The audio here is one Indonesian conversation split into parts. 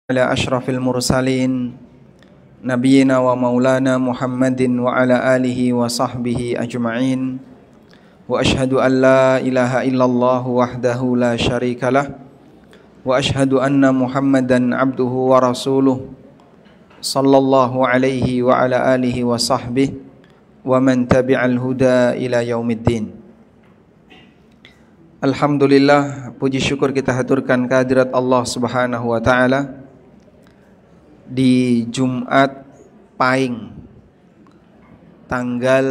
Ala asyrafil mursalin nabiyina wa maulana Muhammadin wa ala alihi wa sahbihi ajma'in wa ashhadu an la ilaha illallah wahdahu la syarikalah wa ashhadu anna Muhammadan abduhu wa rasuluh sallallahu alaihi wa ala alihi wa sahbihi wa man tabi'al huda ila yaumiddin. Alhamdulillah, puji syukur kita haturkan kehadirat Allah Subhanahu wa taala di Jumat Pahing tanggal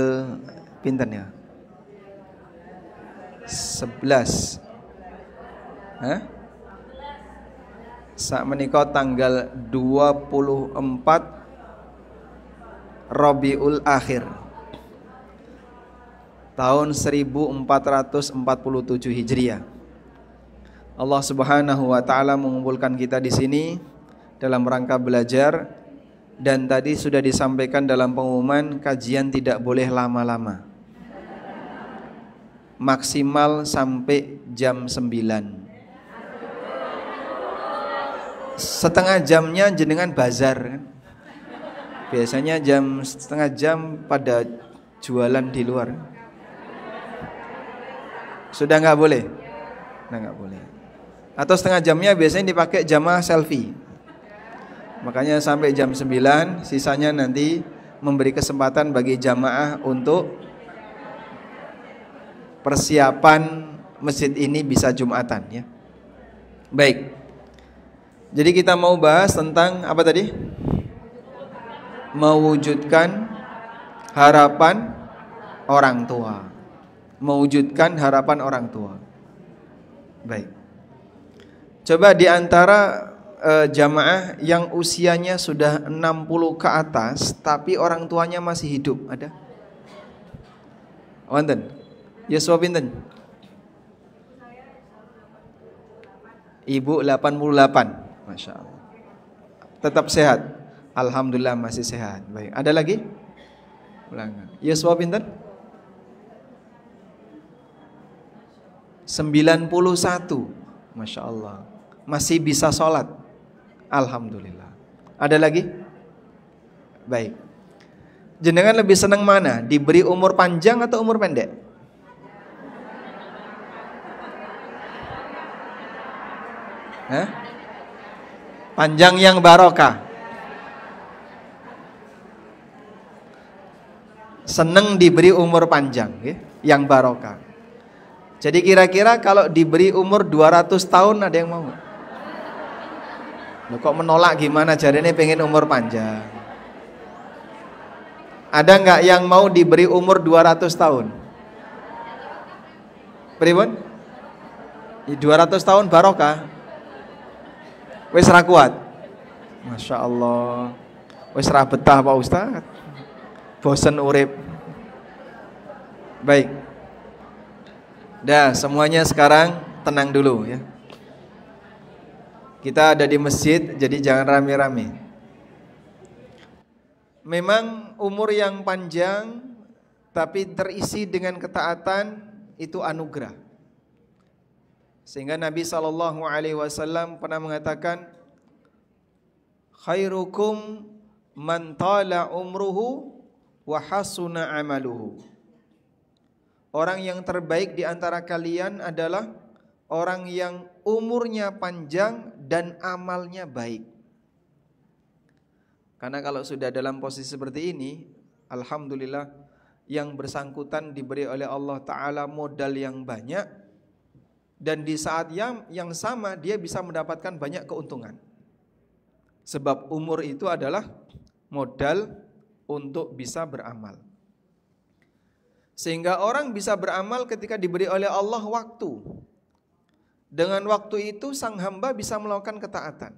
pinten ya? 11. Sak menika tanggal 24 Rabiul Akhir tahun 1447 Hijriah. Allah Subhanahu wa taala mengumpulkan kita di sini dalam rangka belajar, dan tadi sudah disampaikan dalam pengumuman kajian tidak boleh lama-lama, maksimal sampai jam 9. Setengah jamnya jenengan bazar kan? Biasanya setengah jam pada jualan di luar. Sudah nggak boleh? Nah, nggak boleh. Atau setengah jamnya biasanya dipakai jamaah selfie. Makanya sampai jam 9, sisanya nanti memberi kesempatan bagi jamaah untuk persiapan masjid ini bisa Jumatan ya. Baik. Jadi kita mau bahas tentang apa tadi? Mewujudkan harapan orang tua. Mewujudkan harapan orang tua. Baik. Coba di antara jamaah yang usianya sudah 60 ke atas tapi orang tuanya masih hidup, ada? Wonten? Yuswa pinten? Ibu 88. Masya Allah. Tetap sehat? Alhamdulillah masih sehat. Baik. Ada lagi? Ulangan. Yuswa pinten? 91. Masya Allah. Masih bisa sholat. Alhamdulillah. Ada lagi? Baik. Jenengan lebih senang mana? Diberi umur panjang atau umur pendek? Panjang yang barokah. Senang diberi umur panjang yang barokah. Jadi kira-kira kalau diberi umur 200 tahun ada yang mau? Loh, kok menolak gimana? Jarene pengen umur panjang. Ada nggak yang mau diberi umur 200 tahun? Pripun? 200 tahun barokah. Wis ra kuat. Masya Allah. Wis ra betah Pak Ustaz. Bosen urip. Baik. Dah, semuanya sekarang tenang dulu ya. Kita ada di masjid, jadi jangan rame-rame. Memang umur yang panjang tapi terisi dengan ketaatan itu anugerah. Sehingga Nabi SAW pernah mengatakan, khairukum man tala umruhu wa hasuna amaluhu. Orang yang terbaik di antara kalian adalah orang yang umurnya panjang dan amalnya baik. Karena kalau sudah dalam posisi seperti ini, alhamdulillah yang bersangkutan diberi oleh Allah Ta'ala modal yang banyak, dan di saat yang sama dia bisa mendapatkan banyak keuntungan. Sebab umur itu adalah modal untuk bisa beramal. Sehingga orang bisa beramal ketika diberi oleh Allah waktu. Dengan waktu itu sang hamba bisa melakukan ketaatan.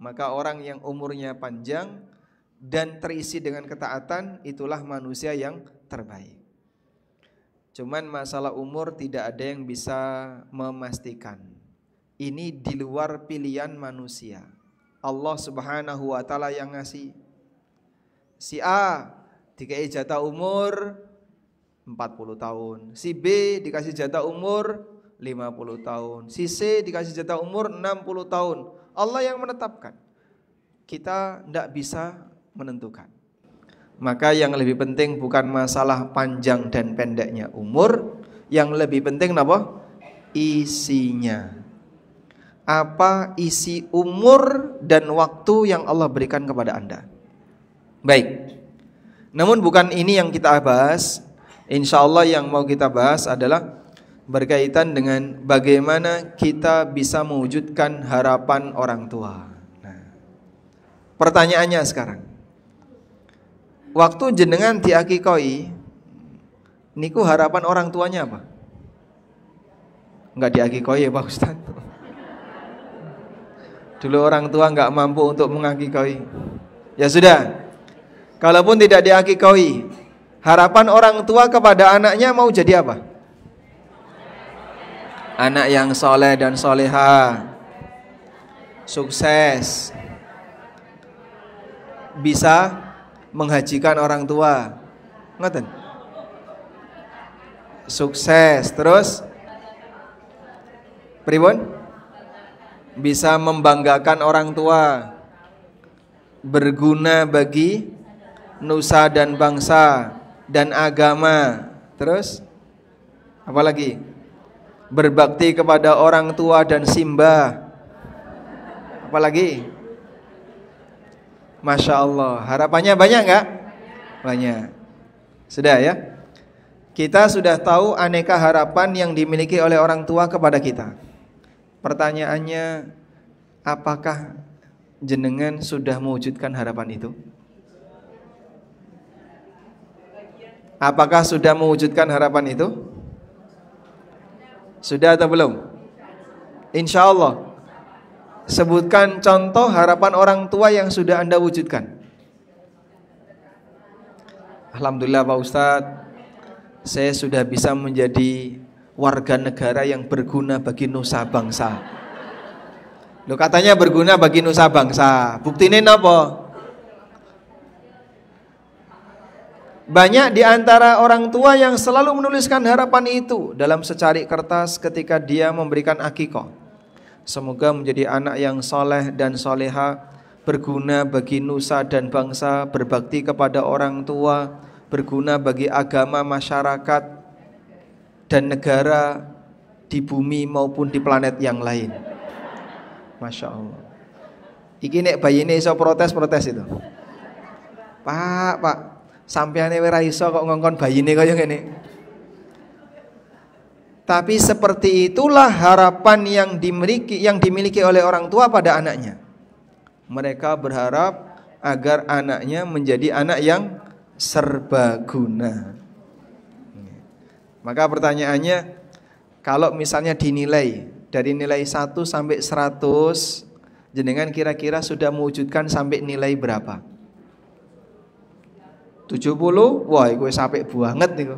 Maka orang yang umurnya panjang dan terisi dengan ketaatan, itulah manusia yang terbaik. Cuman masalah umur tidak ada yang bisa memastikan. Ini di luar pilihan manusia. Allah Subhanahu wa taala yang ngasih. Si A dikasih jatah umur 40 tahun, si B dikasih jatah umur 50 tahun. Si C dikasih jatah umur 60 tahun. Allah yang menetapkan. Kita tidak bisa menentukan. Maka yang lebih penting bukan masalah panjang dan pendeknya umur, yang lebih penting apa? Isinya. Apa isi umur dan waktu yang Allah berikan kepada Anda? Baik. Namun bukan ini yang kita bahas. Insya Allah yang mau kita bahas adalah berkaitan dengan bagaimana kita bisa mewujudkan harapan orang tua. Nah, pertanyaannya sekarang, waktu jenengan diakikoi, niku harapan orang tuanya apa? Enggak diakikoi ya Pak Ustaz. Dulu orang tua enggak mampu untuk mengakikoi. Ya sudah, kalaupun tidak diakikoi, harapan orang tua kepada anaknya mau jadi apa? Anak yang soleh dan soleha, sukses, bisa menghajikan orang tua, ngoten? Sukses, terus pripun? Bisa membanggakan orang tua, berguna bagi nusa dan bangsa dan agama. Terus apa lagi? Berbakti kepada orang tua dan simbah. Apa lagi? Masya Allah, harapannya banyak enggak? Banyak. Sudah ya? Kita sudah tahu aneka harapan yang dimiliki oleh orang tua kepada kita. Pertanyaannya, apakah jenengan sudah mewujudkan harapan itu? Apakah sudah mewujudkan harapan itu? Sudah atau belum? Insya Allah. Sebutkan contoh harapan orang tua yang sudah Anda wujudkan. Alhamdulillah Pak Ustadz, saya sudah bisa menjadi warga negara yang berguna bagi nusa bangsa. Loh, katanya berguna bagi nusa bangsa. Buktinya apa? Banyak di antara orang tua yang selalu menuliskan harapan itu dalam secari kertas ketika dia memberikan akikah. Semoga menjadi anak yang soleh dan soleha, berguna bagi nusa dan bangsa, berbakti kepada orang tua, berguna bagi agama, masyarakat, dan negara di bumi maupun di planet yang lain. Masya Allah. Iki nek bayine iso protes itu. Pak, sampeane ora iso kok ngongkon bayine kaya ngene. Tapi seperti itulah harapan yang dimiliki oleh orang tua pada anaknya. Mereka berharap agar anaknya menjadi anak yang serbaguna. Maka pertanyaannya, kalau misalnya dinilai dari nilai 1 sampai 100, jenengan kira-kira sudah mewujudkan sampai nilai berapa? 70? Wah, itu sampai banget nih.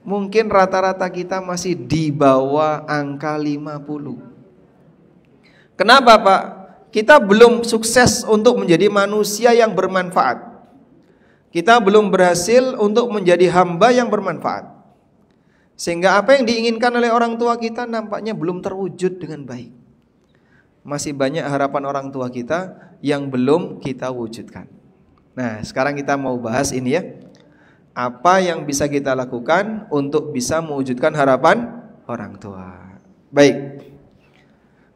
Mungkin rata-rata kita masih di bawah angka 50. Kenapa Pak? Kita belum sukses untuk menjadi manusia yang bermanfaat. Kita belum berhasil untuk menjadi hamba yang bermanfaat. Sehingga apa yang diinginkan oleh orang tua kita nampaknya belum terwujud dengan baik. Masih banyak harapan orang tua kita yang belum kita wujudkan. Nah, sekarang kita mau bahas ini ya. Apa yang bisa kita lakukan untuk bisa mewujudkan harapan orang tua. Baik.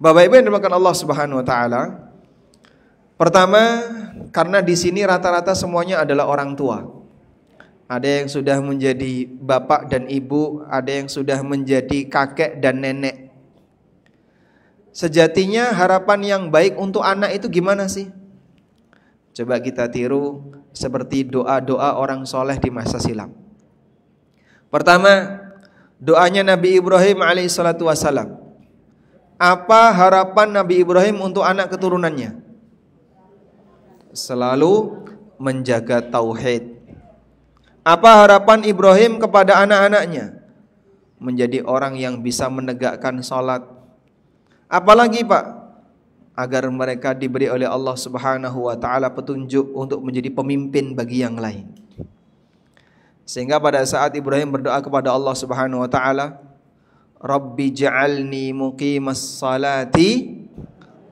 Bapak Ibu yang dimuliakan Allah Subhanahu wa taala. Pertama, karena di sini rata-rata semuanya adalah orang tua. Ada yang sudah menjadi bapak dan ibu, ada yang sudah menjadi kakek dan nenek. Sejatinya harapan yang baik untuk anak itu gimana sih? Coba kita tiru seperti doa-doa orang soleh di masa silam. Pertama, doanya Nabi Ibrahim alaihissalatu wassalam. Apa harapan Nabi Ibrahim untuk anak keturunannya? Selalu menjaga tauhid. Apa harapan Ibrahim kepada anak-anaknya? Menjadi orang yang bisa menegakkan salat. Apalagi Pak? Agar mereka diberi oleh Allah Subhanahu wa taala petunjuk untuk menjadi pemimpin bagi yang lain. Sehingga pada saat Ibrahim berdoa kepada Allah Subhanahu wa taala, Rabbi ja'alni muqimas salati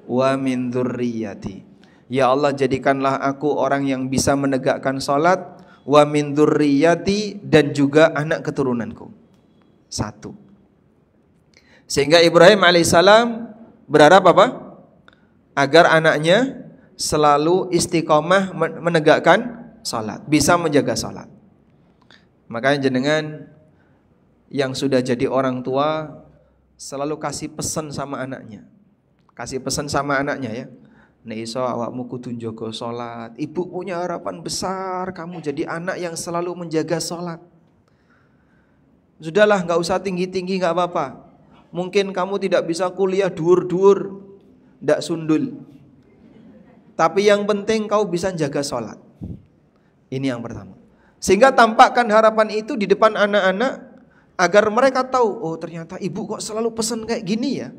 wa min dzurriyyati. Ya Allah, jadikanlah aku orang yang bisa menegakkan salat, wa min dzurriyyati, dan juga anak keturunanku. Satu. Sehingga Ibrahim alaihissalam berharap apa? Agar anaknya selalu istiqomah menegakkan salat, bisa menjaga salat. Makanya jenengan yang sudah jadi orang tua selalu kasih pesan sama anaknya. Kasih pesan sama anaknya ya. Nek iso awakmu kudu njaga salat. Ibu punya harapan besar kamu jadi anak yang selalu menjaga salat. Sudahlah, enggak usah tinggi-tinggi, enggak apa-apa. Mungkin kamu tidak bisa kuliah dhuwur-dhuwur, ndak sundul. Tapi yang penting kau bisa jaga salat. Ini yang pertama. Sehingga tampakkan harapan itu di depan anak-anak agar mereka tahu, oh ternyata ibu kok selalu pesan kayak gini ya.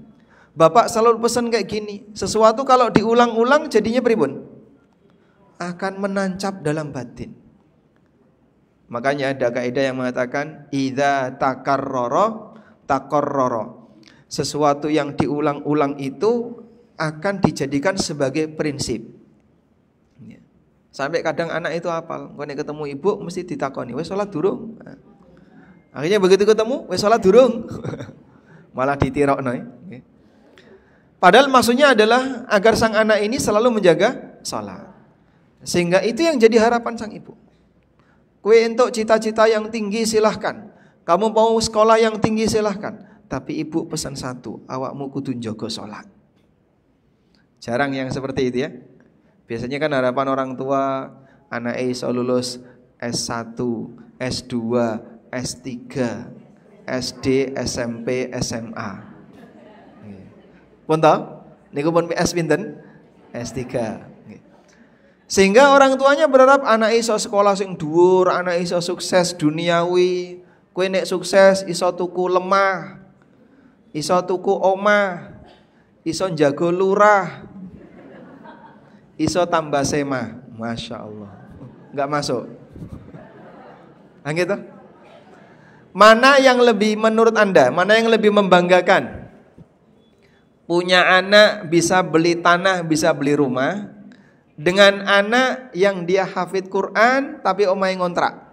Bapak selalu pesan kayak gini. Sesuatu kalau diulang-ulang jadinya pribun? Akan menancap dalam batin. Makanya ada kaidah yang mengatakan idza takarrara taqarrara. Sesuatu yang diulang-ulang itu akan dijadikan sebagai prinsip. Sampai kadang anak itu hafal, kalau ketemu ibu mesti ditakoni, wes sholat durung? Nah, akhirnya begitu ketemu, wes sholat durung? Malah ditirokno. Padahal maksudnya adalah agar sang anak ini selalu menjaga sholat. Sehingga itu yang jadi harapan sang ibu. Kue untuk cita-cita yang tinggi silahkan. Kamu mau sekolah yang tinggi silahkan. Tapi ibu pesan satu, awakmu kudu njaga sholat. Jarang yang seperti itu ya. Biasanya kan harapan orang tua anak iso lulus S1, S2, S3, SD, SMP, SMA. Pun tahu? Niku pun PS pinten? S3. Sehingga orang tuanya berharap anak iso sekolah sing dhuwur, anak iso sukses duniawi. Kowe nek sukses iso tuku lemah, iso tuku omah, iso njago lurah, iso tambah sema. Masya Allah. Enggak masuk. Nah gitu. Mana yang lebih menurut Anda, mana yang lebih membanggakan? Punya anak bisa beli tanah, bisa beli rumah, dengan anak yang dia hafid Quran tapi omahe ngontrak.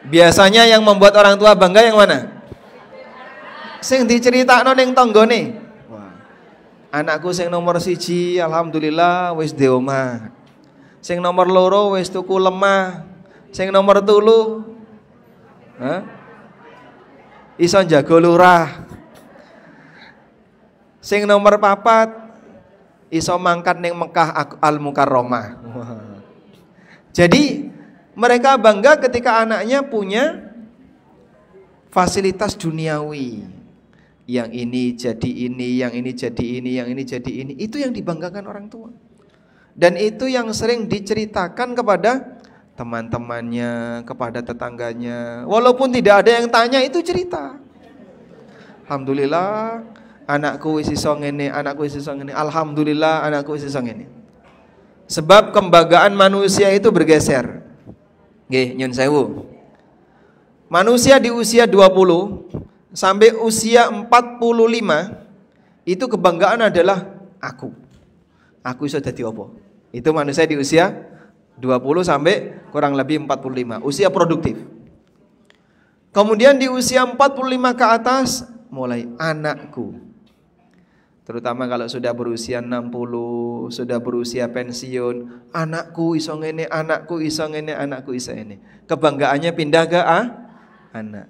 Biasanya yang membuat orang tua bangga yang mana? Sing diceritakno ning tanggane. Wah. Anakku sing nomor 1 alhamdulillah wis di omah. Sing nomor 2 wis tuku lemah. Sing nomor 3 iso njago lurah. Sing nomor 4 iso mangkat ning Mekah Al Mukarramah. Jadi mereka bangga ketika anaknya punya fasilitas duniawi. Yang ini jadi ini, yang ini jadi ini, yang ini jadi ini. Itu yang dibanggakan orang tua. Dan itu yang sering diceritakan kepada teman-temannya, kepada tetangganya. Walaupun tidak ada yang tanya, itu cerita. Alhamdulillah anakku wis iso ngene, anakku wis iso ngene. Alhamdulillah anakku wis iso ngene. Sebab kebanggaan manusia itu bergeser. Nggih, nyun sewu. Manusia di usia 20 sampai usia 45 itu kebanggaan adalah aku. Aku iso dadi apa? Itu manusia di usia 20 sampai kurang lebih 45, usia produktif. Kemudian di usia 45 ke atas mulai anakku. Terutama kalau sudah berusia 60, sudah berusia pensiun, anakku iso ngene, anakku iso ngene, anakku iso ngene. Kebanggaannya pindah ke anak.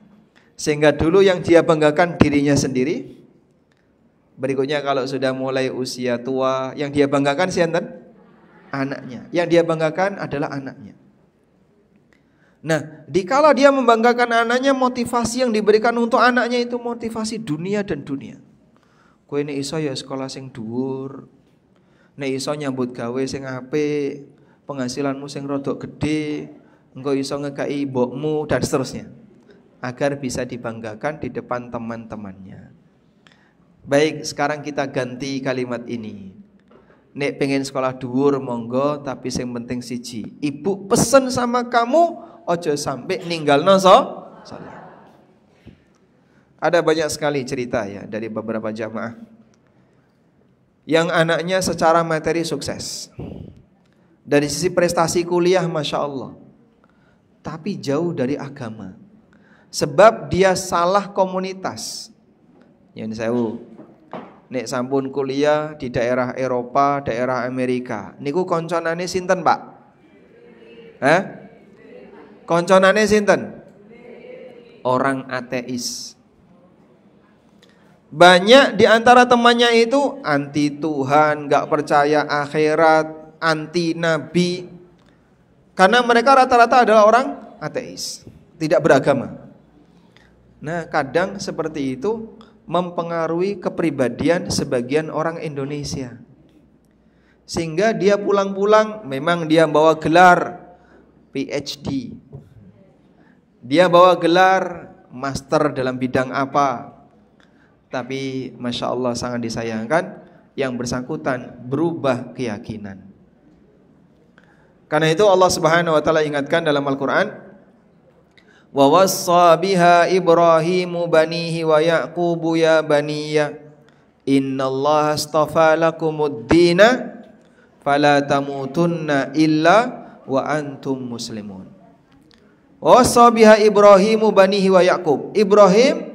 Sehingga dulu yang dia banggakan dirinya sendiri. Berikutnya kalau sudah mulai usia tua, yang dia banggakan siapa? Anaknya. Yang dia banggakan adalah anaknya. Nah, dikala dia membanggakan anaknya, motivasi yang diberikan untuk anaknya itu motivasi dunia dan dunia. Kowe nek iso ya sekolah sing dhuwur. Nek iso nyambut gawe sing apik, penghasilanmu sing rodok gede, engko iso ngekaki mbokmu dan seterusnya. Agar bisa dibanggakan di depan teman-temannya. Baik, sekarang kita ganti kalimat ini. Nek pengen sekolah dhuwur monggo, tapi sing penting siji, ibu pesen sama kamu ojo sampai ninggalno salat. Ada banyak sekali cerita ya dari beberapa jamaah yang anaknya secara materi sukses, dari sisi prestasi kuliah Masya Allah, tapi jauh dari agama, sebab dia salah komunitas. Yang sewu, nek sampun kuliah di daerah Eropa, daerah Amerika, niku konconane sinten Pak? Konconane sinten? Orang ateis. Banyak di antara temannya itu anti Tuhan, gak percaya akhirat, anti Nabi. Karena mereka rata-rata adalah orang ateis, tidak beragama. Nah, kadang seperti itu mempengaruhi kepribadian sebagian orang Indonesia. Sehingga dia pulang-pulang, memang dia bawa gelar PhD, dia bawa gelar master dalam bidang apa, tapi Masya Allah sangat disayangkan yang bersangkutan berubah keyakinan. Karena itu Allah Subhanahu wa taala ingatkan dalam Al-Qur'an, wa wassa biha Ibrahimu banihi wa Yaqubu ya baniya innallaha astafa lakumud-dina fala tamutunna illa wa antum muslimun. Wa wassa biha Ibrahimu banihi wa Yaqub. Ibrahim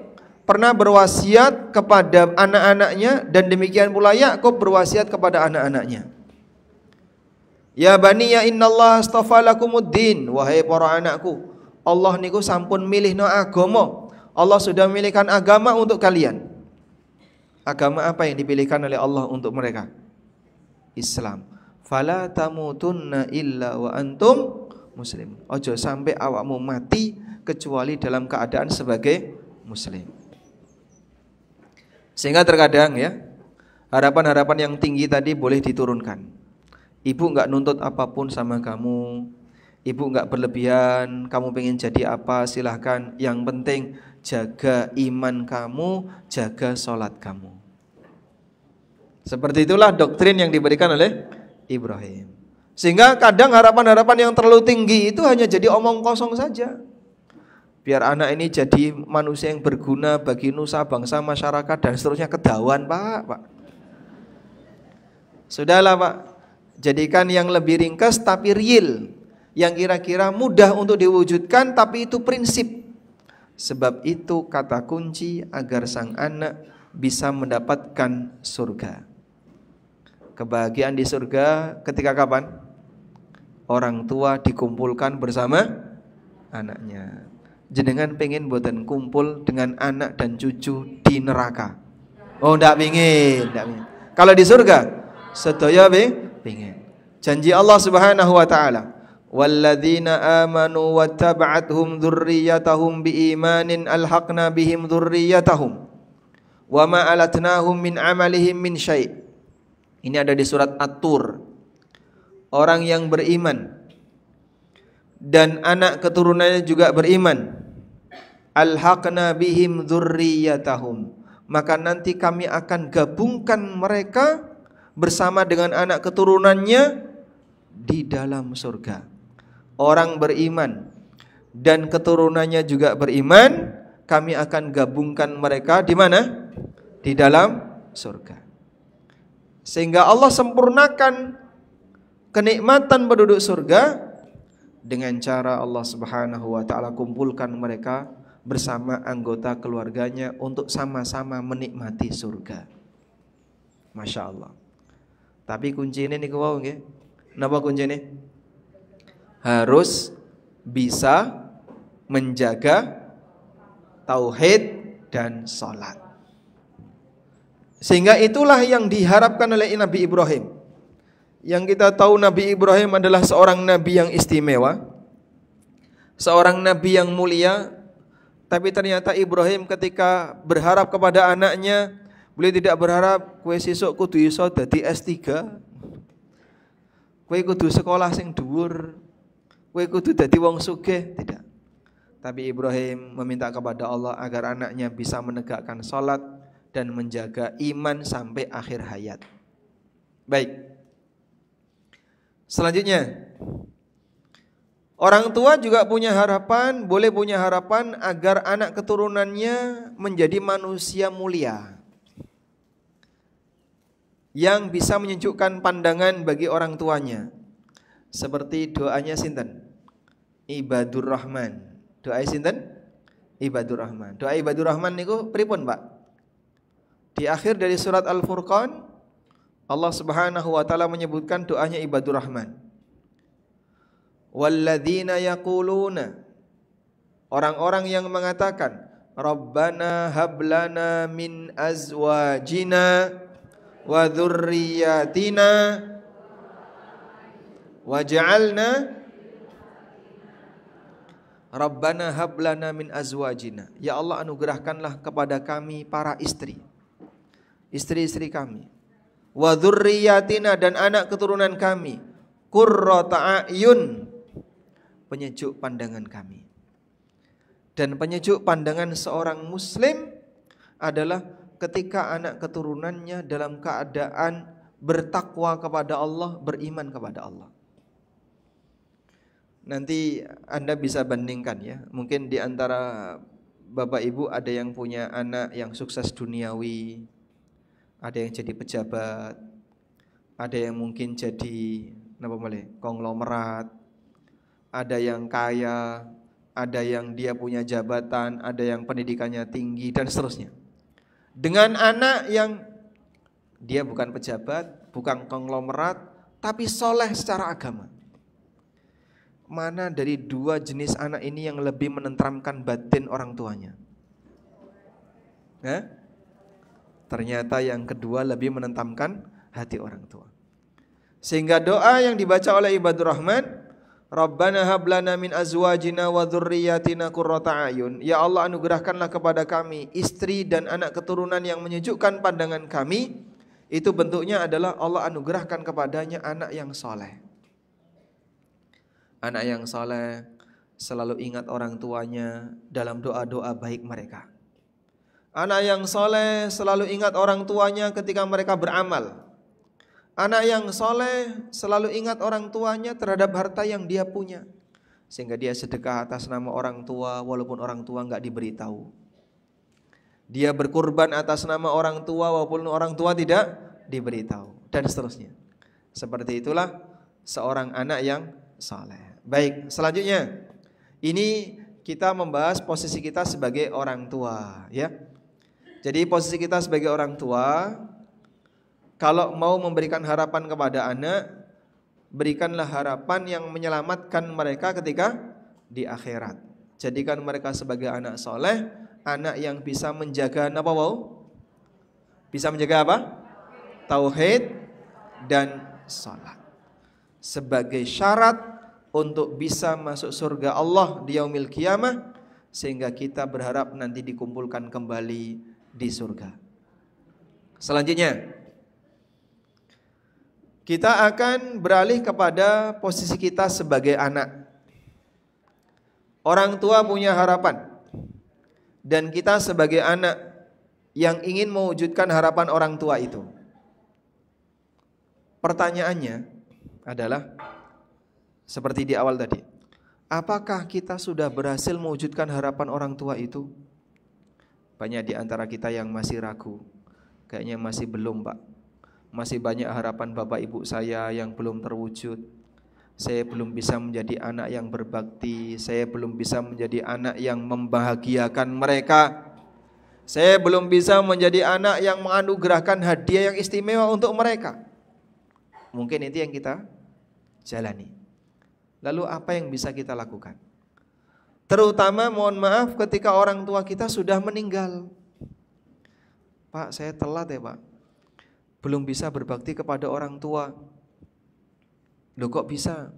pernah berwasiat kepada anak-anaknya, dan demikian pula Yakub berwasiat kepada anak-anaknya. Ya baniya innallaha astafa lakumuddin, wahai para anakku, Allah niku sampun milihno agama. Allah sudah memilihkan agama untuk kalian. Agama apa yang dipilihkan oleh Allah untuk mereka? Islam. Fala tamutunna illa wa antum muslim. Ojo sampai awakmu mati kecuali dalam keadaan sebagai muslim. Sehingga terkadang ya, harapan-harapan yang tinggi tadi boleh diturunkan. Ibu enggak nuntut apapun sama kamu, ibu enggak berlebihan, kamu pengen jadi apa silahkan, yang penting jaga iman kamu, jaga sholat kamu. Seperti itulah doktrin yang diberikan oleh Ibrahim. Sehingga kadang harapan-harapan yang terlalu tinggi itu hanya jadi omong kosong saja. Biar anak ini jadi manusia yang berguna bagi nusa, bangsa, masyarakat dan seterusnya, kedawan Pak. Sudahlah Pak, jadikan yang lebih ringkas tapi real, yang kira-kira mudah untuk diwujudkan, tapi itu prinsip. Sebab itu kata kunci agar sang anak bisa mendapatkan surga. Kebahagiaan di surga ketika kapan? Orang tua dikumpulkan bersama anaknya. Jenengan pengen buatan kumpul dengan anak dan cucu di neraka? Oh, ndak pengin. Kalau di surga, sedaya pengin. Janji Allah Subhanahu wa taala, walladzina amanu wattaba'athum dzurriyyatahum biimanin alhaqna bihim dzurriyyatahum wama alatnahum min amalihim min syai'. Ini ada di surat At-Tur. Orang yang beriman dan anak keturunannya juga beriman, alhaqna bihim dzurriyyatahum, maka nanti kami akan gabungkan mereka bersama dengan anak keturunannya di dalam surga. Orang beriman dan keturunannya juga beriman, kami akan gabungkan mereka di mana? Di dalam surga. Sehingga Allah sempurnakan kenikmatan penduduk surga dengan cara Allah Subhanahu wa taala kumpulkan mereka bersama anggota keluarganya untuk sama-sama menikmati surga. Masya Allah. Tapi kuncinya niku wau nggih. Napa kuncinya? Harus bisa menjaga tauhid dan salat. Sehingga itulah yang diharapkan oleh Nabi Ibrahim. Yang kita tahu Nabi Ibrahim adalah seorang nabi yang istimewa, seorang nabi yang mulia. Tapi ternyata Ibrahim ketika berharap kepada anaknya, beliau tidak berharap kowe sesuk kudu iso dadi S3, kowe kudu sekolah sing dhuwur, kowe kudu dadi wong sugih, tidak. Tapi Ibrahim meminta kepada Allah agar anaknya bisa menegakkan salat dan menjaga iman sampai akhir hayat. Baik. Selanjutnya, orang tua juga punya harapan, boleh punya harapan agar anak keturunannya menjadi manusia mulia yang bisa menyejukkan pandangan bagi orang tuanya. Seperti doanya sinten? Ibadur Rahman. Doa sinten? Ibadur Rahman. Doa Ibadur Rahman niku pripun, Pak? Di akhir dari surat Al-Furqan, Allah Subhanahu wa taala menyebutkan doanya Ibadur Rahman. Walladzina yaquluna, orang-orang yang mengatakan, Rabbana hablana min azwajina wa dzurriyyatina waj'alna Rabbana hablana min azwajina. Ya Allah, anugerahkanlah kepada kami para istri, istri-istri kami, wa dzurriyyatina, dan anak keturunan kami, qurrata a'yun, penyejuk pandangan kami. Dan penyejuk pandangan seorang muslim adalah ketika anak keturunannya dalam keadaan bertakwa kepada Allah, beriman kepada Allah. Nanti Anda bisa bandingkan ya. Mungkin di antara Bapak Ibu ada yang punya anak yang sukses duniawi, ada yang jadi pejabat, ada yang mungkin jadi konglomerat, ada yang kaya, ada yang dia punya jabatan, ada yang pendidikannya tinggi, dan seterusnya. Dengan anak yang dia bukan pejabat, bukan konglomerat, tapi soleh secara agama. Mana dari dua jenis anak ini yang lebih menenteramkan batin orang tuanya? Ternyata yang kedua lebih menenteramkan hati orang tua. Sehingga doa yang dibaca oleh Ibadur Rahman, Rabbana hablana min azwajina wa dzurriyyatina qurrata a'yun. Ya Allah, anugerahkanlah kepada kami istri dan anak keturunan yang menyejukkan pandangan kami. Itu bentuknya adalah Allah anugerahkan kepadanya anak yang soleh. Anak yang soleh selalu ingat orang tuanya dalam doa-doa baik mereka. Anak yang soleh selalu ingat orang tuanya ketika mereka beramal. Anak yang soleh selalu ingat orang tuanya terhadap harta yang dia punya, sehingga dia sedekah atas nama orang tua walaupun orang tua enggak diberitahu. Dia berkurban atas nama orang tua walaupun orang tua tidak diberitahu, dan seterusnya. Seperti itulah seorang anak yang soleh. Baik, selanjutnya ini kita membahas posisi kita sebagai orang tua, ya. Jadi posisi kita sebagai orang tua, kalau mau memberikan harapan kepada anak, berikanlah harapan yang menyelamatkan mereka ketika di akhirat. Jadikan mereka sebagai anak soleh, anak yang bisa menjaga apa wow? Bisa menjaga apa? Tauhid dan salat. Sebagai syarat untuk bisa masuk surga Allah di yaumil qiyamah, sehingga kita berharap nanti dikumpulkan kembali di surga. Selanjutnya, kita akan beralih kepada posisi kita sebagai anak. Orang tua punya harapan, dan kita sebagai anak yang ingin mewujudkan harapan orang tua itu. Pertanyaannya adalah seperti di awal tadi, apakah kita sudah berhasil mewujudkan harapan orang tua itu? Banyak di antara kita yang masih ragu. Kayaknya masih belum, Pak. Masih banyak harapan bapak ibu saya yang belum terwujud. Saya belum bisa menjadi anak yang berbakti. Saya belum bisa menjadi anak yang membahagiakan mereka. Saya belum bisa menjadi anak yang menganugerahkan hadiah yang istimewa untuk mereka. Mungkin itu yang kita jalani. Lalu apa yang bisa kita lakukan? Terutama mohon maaf ketika orang tua kita sudah meninggal. Pak, saya telat ya Pak, belum bisa berbakti kepada orang tua. Loh kok bisa?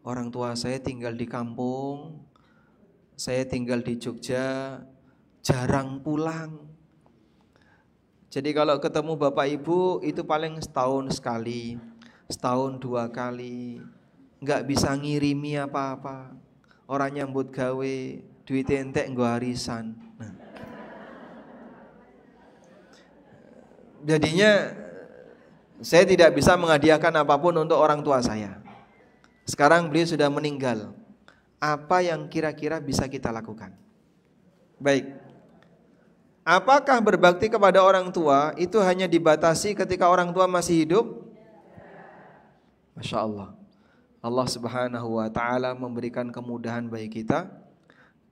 Orang tua saya tinggal di kampung, saya tinggal di Jogja, jarang pulang. Jadi kalau ketemu bapak ibu itu paling setahun sekali, setahun 2 kali. Enggak bisa ngirimi apa-apa. Orang nyambut gawe, duit entek nggo arisan. Nah. Saya tidak bisa menghadiahkan apapun untuk orang tua saya. Sekarang beliau sudah meninggal. Apa yang kira-kira bisa kita lakukan? Baik. Apakah berbakti kepada orang tua itu hanya dibatasi ketika orang tua masih hidup? Masya Allah. Allah Subhanahu wa ta'ala memberikan kemudahan bagi kita,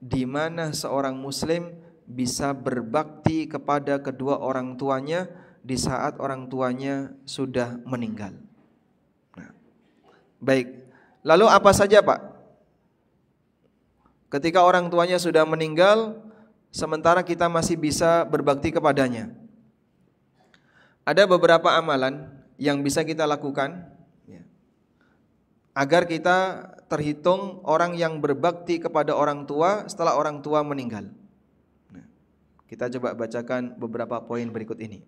di mana seorang muslim bisa berbakti kepada kedua orang tuanya di saat orang tuanya sudah meninggal. Nah, baik. Lalu apa saja Pak? Ketika orang tuanya sudah meninggal, sementara kita masih bisa berbakti kepadanya. Ada beberapa amalan yang bisa kita lakukan agar kita terhitung orang yang berbakti kepada orang tua setelah orang tua meninggal. Nah, kita coba bacakan beberapa poin berikut ini.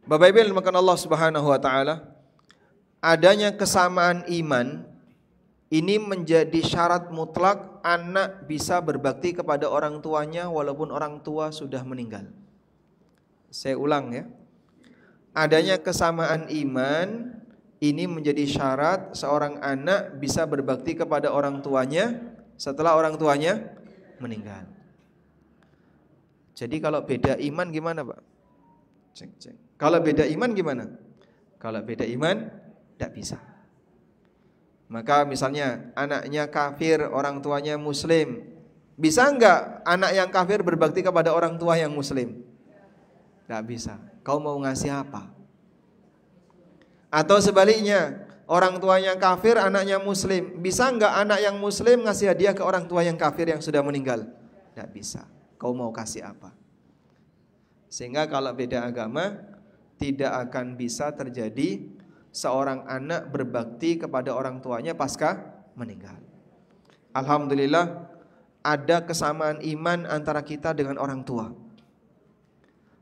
Bapak Ibu yang dimuliakan Allah Subhanahu wa taala, adanya kesamaan iman ini menjadi syarat mutlak anak bisa berbakti kepada orang tuanya walaupun orang tua sudah meninggal. Saya ulang ya. Adanya kesamaan iman ini menjadi syarat seorang anak bisa berbakti kepada orang tuanya setelah orang tuanya meninggal. Jadi kalau beda iman gimana Pak? Cek. Kalau beda iman gimana? Kalau beda iman tidak bisa. Maka misalnya anaknya kafir, orang tuanya muslim, bisa enggak anak yang kafir berbakti kepada orang tua yang muslim? Tidak bisa. Kau mau ngasih apa? Atau sebaliknya, orang tuanya kafir, anaknya muslim, bisa enggak anak yang muslim ngasih hadiah ke orang tua yang kafir yang sudah meninggal? Tidak bisa. Kau mau kasih apa? Sehingga kalau beda agama, tidak akan bisa terjadi seorang anak berbakti kepada orang tuanya pasca meninggal. Alhamdulillah ada kesamaan iman antara kita dengan orang tua.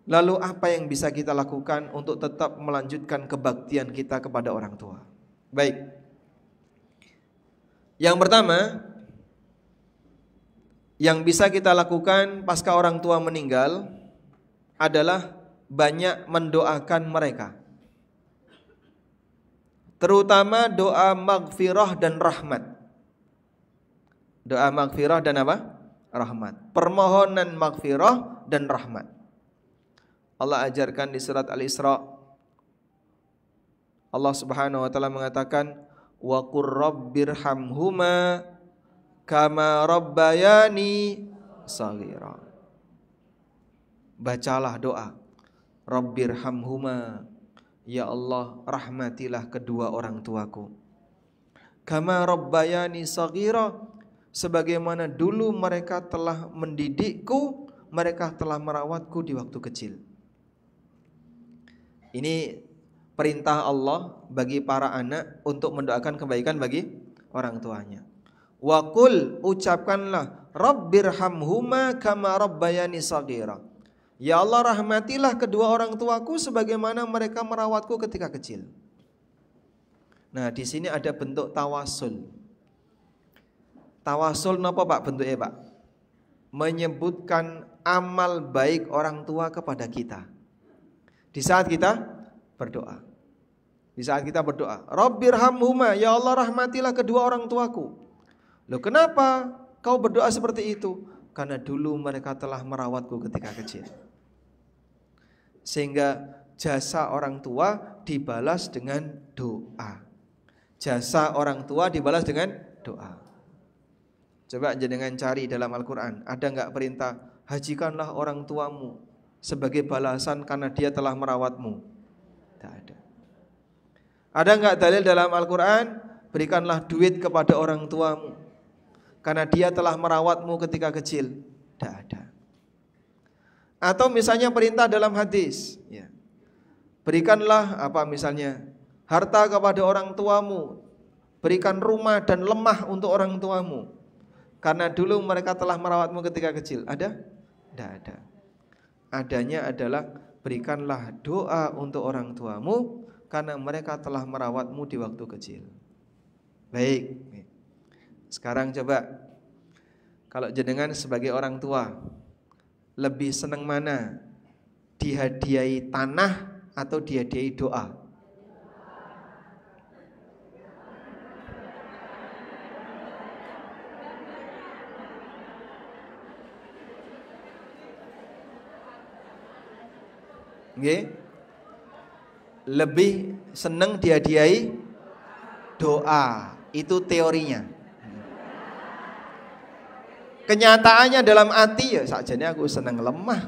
Lalu apa yang bisa kita lakukan untuk tetap melanjutkan kebaktian kita kepada orang tua? Baik. Yang pertama, yang bisa kita lakukan pasca orang tua meninggal adalah banyak mendoakan mereka. Terutama doa maghfirah dan rahmat. Doa maghfirah dan apa? Rahmat. Permohonan maghfirah dan rahmat. Allah ajarkan di surat Al-Isra. Allah Subhanahu wa taala mengatakan, "Wa qur rabbirhamhuma kama rabbayani shaghira." Bacalah doa, Rabbirhamhuma, ya Allah rahmatilah kedua orang tuaku. Kama rabbayani shaghira, sebagaimana dulu mereka telah mendidikku, mereka telah merawatku di waktu kecil. Ini perintah Allah bagi para anak untuk mendoakan kebaikan bagi orang tuanya. Wa qul, ucapkanlah, Rabbirhamhuma kama rabbayani shaghira. Ya Allah rahmatilah kedua orang tuaku sebagaimana mereka merawatku ketika kecil. Nah, di sini ada bentuk tawasul. Tawasul napa Pak bentuknya Pak? Menyebutkan amal baik orang tua kepada kita. Di saat kita berdoa. Di saat kita berdoa, Rabbirhamhuma, ya Allah rahmatilah kedua orang tuaku. Loh, kenapa kau berdoa seperti itu? Karena dulu mereka telah merawatku ketika kecil. Sehingga jasa orang tua dibalas dengan doa. Jasa orang tua dibalas dengan doa. Coba jenengan cari dalam Al-Quran, ada enggak perintah hajikanlah orang tuamu sebagai balasan karena dia telah merawatmu? Tidak ada. Ada enggak dalil dalam Al-Quran, berikanlah duit kepada orang tuamu karena dia telah merawatmu ketika kecil? Tidak ada. Atau misalnya perintah dalam hadis, ya, berikanlah apa misalnya harta kepada orang tuamu, berikan rumah dan lemah untuk orang tuamu karena dulu mereka telah merawatmu ketika kecil. Ada? Tidak ada. Adanya adalah berikanlah doa untuk orang tuamu karena mereka telah merawatmu di waktu kecil. Baik. Sekarang coba, kalau jenengan sebagai orang tua lebih senang mana? Dihadiahi tanah atau dihadiahi doa? Nggih. Lebih seneng dihadiahi doa. Itu teorinya. Kenyataannya dalam hati ya sakjane aku seneng lemah.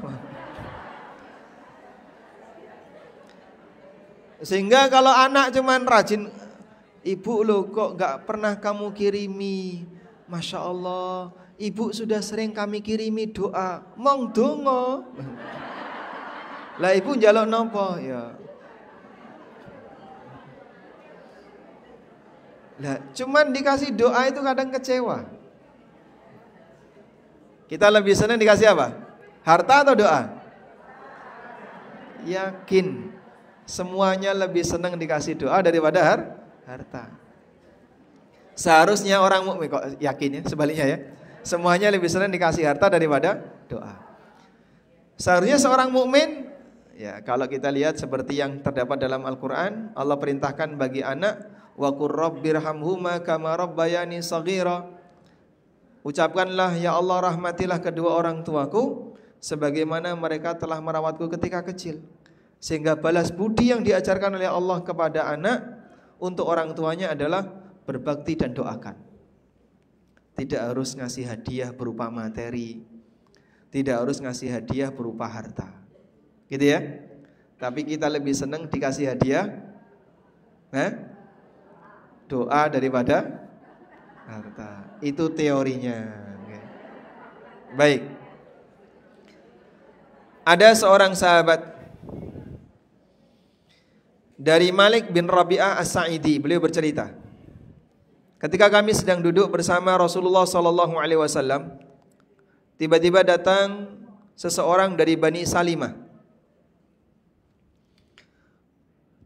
Sehingga kalau anak cuman rajin, ibu loh kok gak pernah kamu kirimi, Masya Allah, ibu sudah sering kami kirimi doa, mong dongo. Lah ibu njaluk nopo ya. Lah cuman dikasih doa itu kadang kecewa. Kita lebih senang dikasih apa? Harta atau doa? Yakin. Semuanya lebih senang dikasih doa daripada harta. Seharusnya orang mukmin, kok yakin ya, sebaliknya ya. Semuanya lebih senang dikasih harta daripada doa. Seharusnya seorang mukmin, ya kalau kita lihat seperti yang terdapat dalam Al-Quran, Allah perintahkan bagi anak, wa qur rabbirhamhuma kama rabbayani shaghira. Ucapkanlah, ya Allah rahmatilah kedua orang tuaku sebagaimana mereka telah merawatku ketika kecil. Sehingga balas budi yang diajarkan oleh Allah kepada anak untuk orang tuanya adalah berbakti dan doakan. Tidak harus ngasih hadiah berupa materi, tidak harus ngasih hadiah berupa harta, gitu ya. Tapi kita lebih senang dikasih hadiah doa daripada harta. Itu teorinya. Baik. Ada seorang sahabat dari Malik bin Rabi'ah As-Sa'idi, beliau bercerita, ketika kami sedang duduk bersama Rasulullah SAW, tiba-tiba datang seseorang dari Bani Salimah.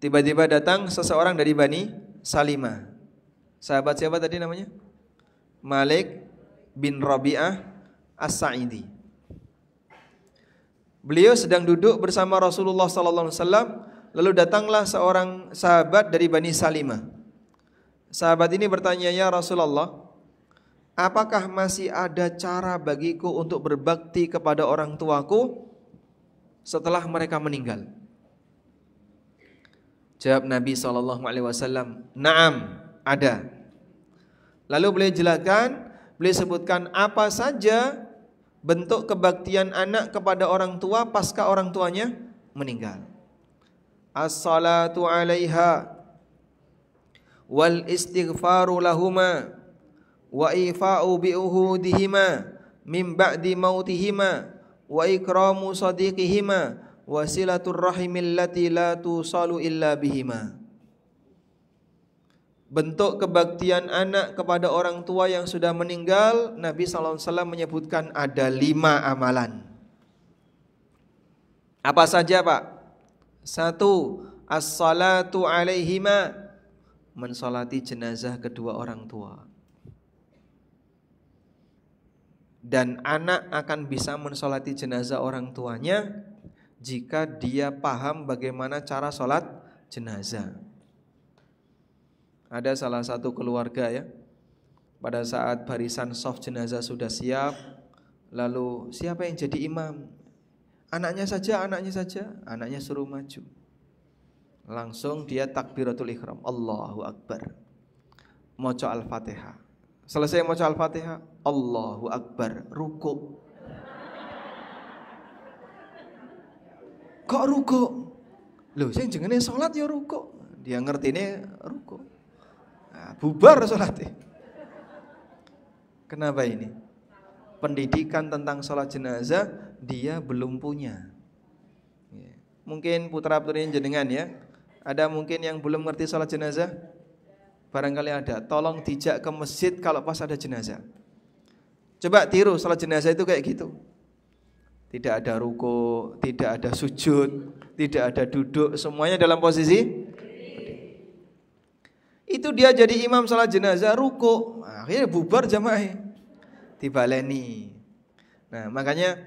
Tiba-tiba datang seseorang dari Bani Salimah. Sahabat siapa tadi namanya? Malik bin Rabi'ah As-Sa'idi. Beliau sedang duduk bersama Rasulullah SAW. Lalu datanglah seorang sahabat dari Bani Salimah. Sahabat ini bertanya, ya Rasulullah, apakah masih ada cara bagiku untuk berbakti kepada orang tuaku setelah mereka meninggal? Jawab Nabi SAW, na'am, ada. Lalu beliau jelaskan, beliau sebutkan apa saja bentuk kebaktian anak kepada orang tua pasca orang tuanya meninggal. As-salatu 'alaiha wal istighfaru lahuma wa ifa'u bi uhudihima min ba'di mautihima wa ikramu sadiqihima wa silatur rahimil lati la tusalu illa bihima. Bentuk kebaktian anak kepada orang tua yang sudah meninggal, Nabi SAW menyebutkan ada 5 amalan. Apa saja Pak? 1. As-salatu alaihima, mensolati jenazah kedua orang tua. Dan anak akan bisa mensolati jenazah orang tuanya jika dia paham bagaimana cara sholat jenazah. Ada salah satu keluarga ya, pada saat barisan shaf jenazah sudah siap, lalu siapa yang jadi imam? Anaknya saja, anaknya suruh maju. Langsung dia takbiratul ihram, Allahu Akbar. Maca Al-Fatihah. Selesai maca Al-Fatihah, Allahu Akbar, ruku. Kok ruku? Loh, sing jenenge salat ya ruku. Dia ngertine ruku. Nah, bubar salatnya. Kenapa ini? Pendidikan tentang sholat jenazah dia belum punya. Mungkin putra-putri jenengan ya, ada mungkin yang belum ngerti sholat jenazah. Barangkali ada, tolong dijak ke masjid kalau pas ada jenazah. Coba tiru sholat jenazah itu kayak gitu. Tidak ada ruku, tidak ada sujud, tidak ada duduk, semuanya dalam posisi. Itu dia jadi imam sholat jenazah, ruku, akhirnya bubar jamaah, dibaleni. Nah makanya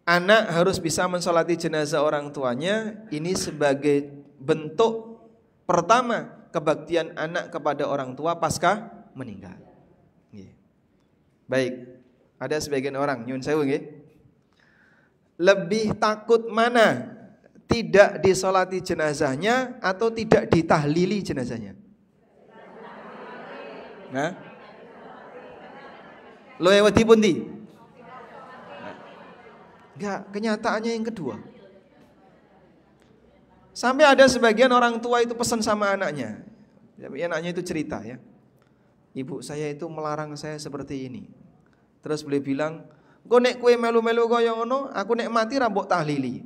anak harus bisa mensolati jenazah orang tuanya. Ini sebagai bentuk pertama kebaktian anak kepada orang tua pasca meninggal. Baik, ada sebagian orang nyun sewu nggih, lebih takut mana? Tidak disolati jenazahnya atau tidak ditahlili jenazahnya? Nah, lo yang wedi pundi? Enggak, kenyataannya yang kedua. Sampai ada sebagian orang tua itu pesan sama anaknya. Anaknya itu cerita ya. Ibu saya itu melarang saya seperti ini. Terus beliau bilang, "Kok nek kowe melu-melu kaya ngono, aku nek mati ra mbok tahlili."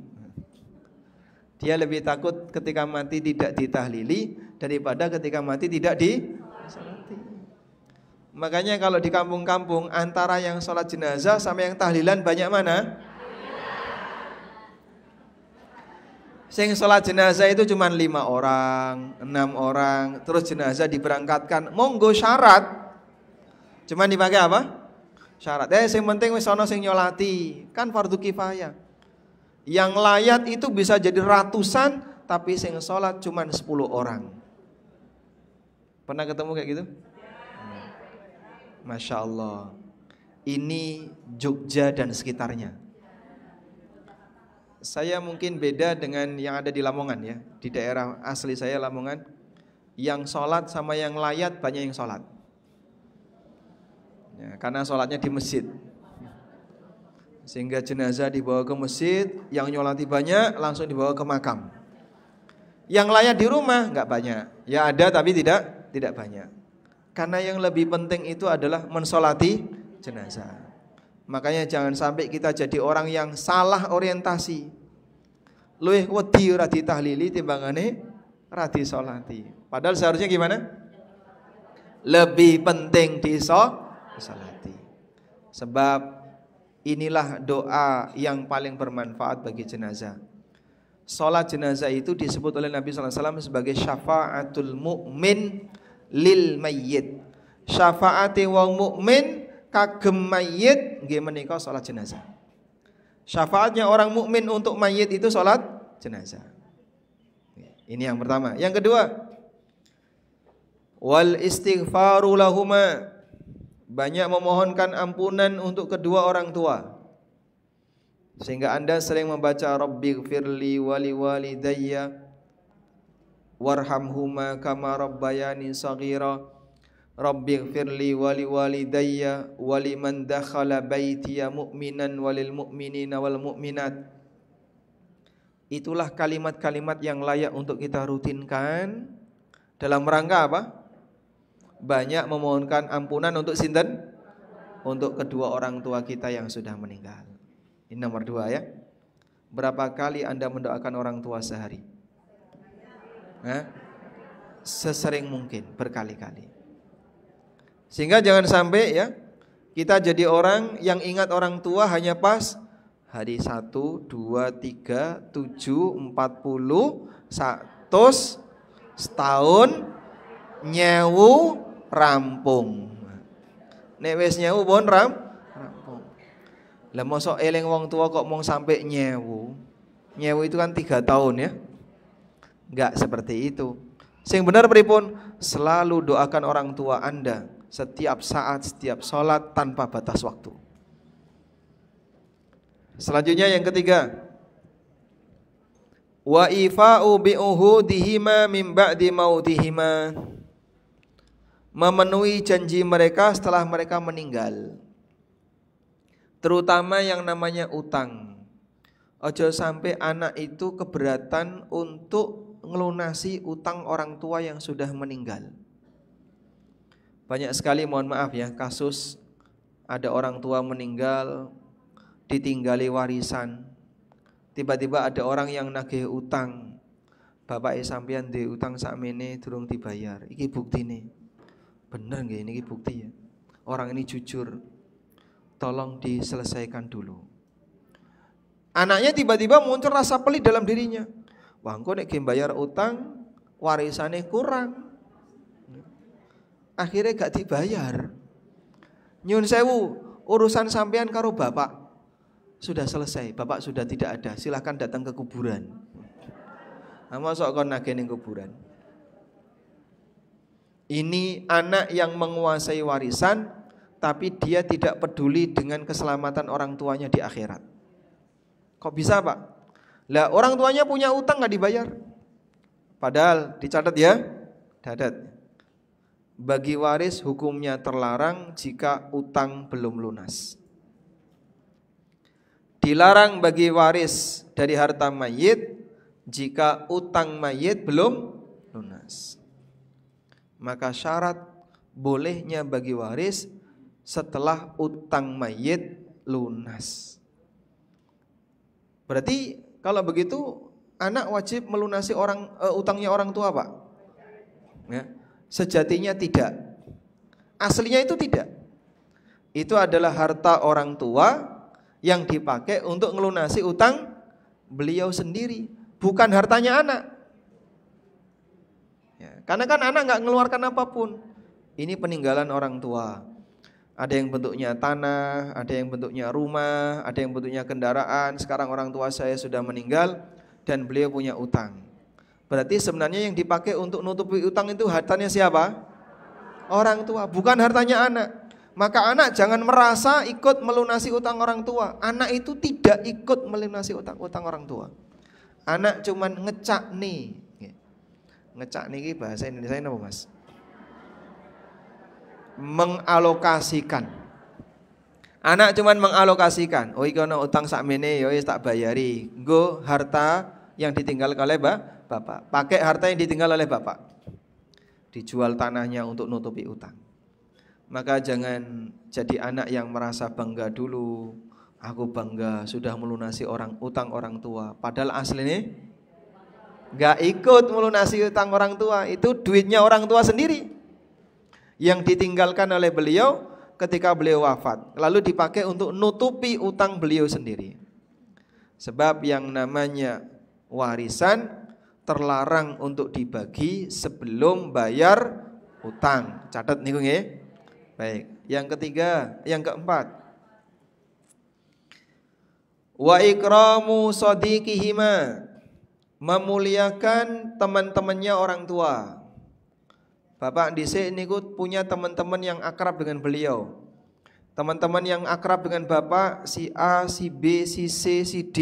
Dia lebih takut ketika mati tidak ditahlili daripada ketika mati tidak disolati. Makanya kalau di kampung-kampung antara yang sholat jenazah sama yang tahlilan banyak mana? Sing sholat jenazah itu cuma 5 orang, 6 orang. Terus jenazah diberangkatkan, monggo syarat. Cuman dipakai apa? Syarat. Yang penting wis ana sing nyolati, kan fardu kifayah. Yang layat itu bisa jadi ratusan, tapi sing sholat cuma 10 orang. Pernah ketemu kayak gitu? Masya Allah. Ini Jogja dan sekitarnya. Saya mungkin beda dengan yang ada di Lamongan ya. Di daerah asli saya Lamongan, yang sholat sama yang layat banyak yang sholat ya, karena sholatnya di masjid. Sehingga jenazah dibawa ke masjid, yang nyolati banyak langsung dibawa ke makam. Yang layat di rumah nggak banyak. Ya ada tapi tidak banyak. Karena yang lebih penting itu adalah mensolati jenazah. Makanya jangan sampai kita jadi orang yang salah orientasi. Luwih wedi ora ditahlili timbangane ora disolati. Padahal seharusnya gimana? Lebih penting disolati. Sebab inilah doa yang paling bermanfaat bagi jenazah. Salat jenazah itu disebut oleh Nabi sallallahu alaihi wasallam sebagai syafaatul mu'min lil mayyit. Syafaate wong mukmin kagem mayit nggih menika salat jenazah. Syafaatnya orang mukmin untuk mayit itu salat jenazah. Ini yang pertama. Yang kedua, wal istighfaru lahuma, banyak memohonkan ampunan untuk kedua orang tua. Sehingga Anda sering membaca Rabbighfirli wali walidayya warhamhuma kama rabbayani shaghira. Rabbighfirli wali walidayya waliman dakhala baitiya mu'minan walil mu'minina wal mu'minat. Itulah kalimat-kalimat yang layak untuk kita rutinkan dalam rangka apa? Banyak memohonkan ampunan untuk sinten? Untuk kedua orang tua kita yang sudah meninggal. Ini nomor 2 ya. Berapa kali Anda mendoakan orang tua sehari? Sesering mungkin, berkali-kali. Sehingga jangan sampai ya kita jadi orang yang ingat orang tua hanya pas hari 1, 2, 3, 7, 40, 100, setahun, nyewu, rampung. Nek wis nyewu pun rampung. Lah mosok eling wong tua kok mung sampai nyewu. Nyewu itu kan 3 tahun ya. Enggak seperti itu. Sing benar pripun? Selalu doakan orang tua Anda setiap saat, setiap sholat tanpa batas waktu. Selanjutnya yang ketiga, wa ifa'u bi'uhudihima min ba'di mautihima, memenuhi janji mereka setelah mereka meninggal. Terutama yang namanya utang. Ojo sampai anak itu keberatan untuk ngelunasi utang orang tua yang sudah meninggal. Banyak sekali, mohon maaf ya, kasus ada orang tua meninggal ditinggali warisan. Tiba-tiba ada orang yang nagih utang. Bapak sampeyan di utang sakmene durung dibayar. Iki buktine. Bener nggih niki bukti ya. Orang ini jujur. Tolong diselesaikan dulu. Anaknya tiba-tiba muncul rasa pelit dalam dirinya. Wah, engko nek bayar utang warisane kurang. Akhirnya gak dibayar. Nyun sewu, urusan sampean karo bapak. sudah selesai, bapak sudah tidak ada, silahkan datang ke kuburan. Mosok kon nagih ning kuburan. Ini anak yang menguasai warisan, tapi dia tidak peduli dengan keselamatan orang tuanya di akhirat. Kok bisa, Pak? Lah orang tuanya punya utang nggak dibayar. Padahal dicatat ya, catat. Bagi waris hukumnya terlarang jika utang belum lunas. Dilarang bagi waris dari harta mayit jika utang mayit belum lunas. Maka syarat bolehnya bagi waris setelah utang mayit lunas. Berarti kalau begitu anak wajib melunasi utangnya orang tua, Pak? Ya. Sejatinya tidak. Aslinya itu tidak. Itu adalah harta orang tua yang dipakai untuk melunasi utang beliau sendiri, bukan hartanya anak. Ya, karena kan anak nggak mengeluarkan apapun. Ini peninggalan orang tua. Ada yang bentuknya tanah, ada yang bentuknya rumah, ada yang bentuknya kendaraan. Sekarang orang tua saya sudah meninggal dan beliau punya utang. Berarti sebenarnya yang dipakai untuk nutupi utang itu hartanya siapa? Orang tua, bukan hartanya anak. Maka anak jangan merasa ikut melunasi utang orang tua. Anak itu tidak ikut melunasi utang orang tua. Anak cuman ngecak nih. Ngecak nih bahasa Indonesia apa, Mas? Mengalokasikan. Anak cuman mengalokasikan. Oh iki ana utang sakmene ya wis tak bayari. Nggo harta yang ditinggalkan oleh bapak. Pakai harta yang ditinggal oleh bapak. Dijual tanahnya untuk nutupi utang. Maka jangan jadi anak yang merasa bangga dulu. Aku bangga sudah melunasi utang orang tua. Padahal aslinya gak ikut melunasi utang orang tua. Itu duitnya orang tua sendiri yang ditinggalkan oleh beliau ketika beliau wafat. Lalu dipakai untuk nutupi utang beliau sendiri. Sebab yang namanya warisan terlarang untuk dibagi sebelum bayar utang. Catat niku nggih. Baik. Yang ketiga, yang keempat. Wa ikramu shadiqihima. Memuliakan teman-temannya orang tua. Bapak dhisik niku punya teman-teman yang akrab dengan beliau. Teman-teman yang akrab dengan Bapak si A, si B, si C, si D.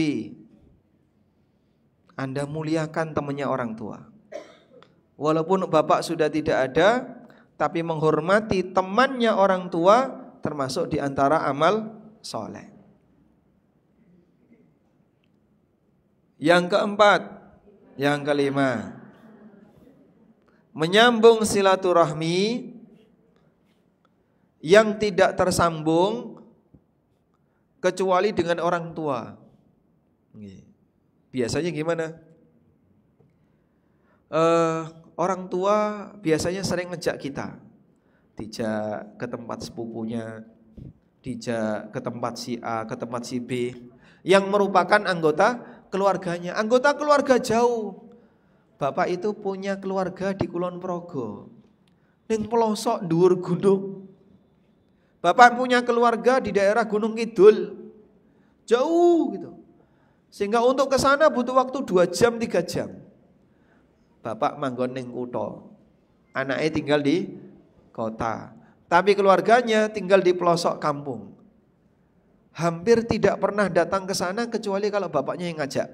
Anda muliakan temannya orang tua. Walaupun Bapak sudah tidak ada, tapi menghormati temannya orang tua termasuk di antara amal soleh. Yang keempat, yang kelima, menyambung silaturahmi yang tidak tersambung kecuali dengan orang tua. Biasanya gimana? Orang tua biasanya sering ngejak kita, dijak ke tempat sepupunya, dijak ke tempat si A, ke tempat si B, yang merupakan anggota keluarganya, anggota keluarga jauh. Bapak itu punya keluarga di Kulon Progo, ning pelosok dhuwur gunung. Bapak punya keluarga di daerah Gunung Kidul, jauh gitu. Sehingga untuk ke sana butuh waktu 2 jam 3 jam. Bapak manggon ning kutha. Anaknya tinggal di kota. Tapi keluarganya tinggal di pelosok kampung. Hampir tidak pernah datang ke sana kecuali kalau bapaknya yang ngajak.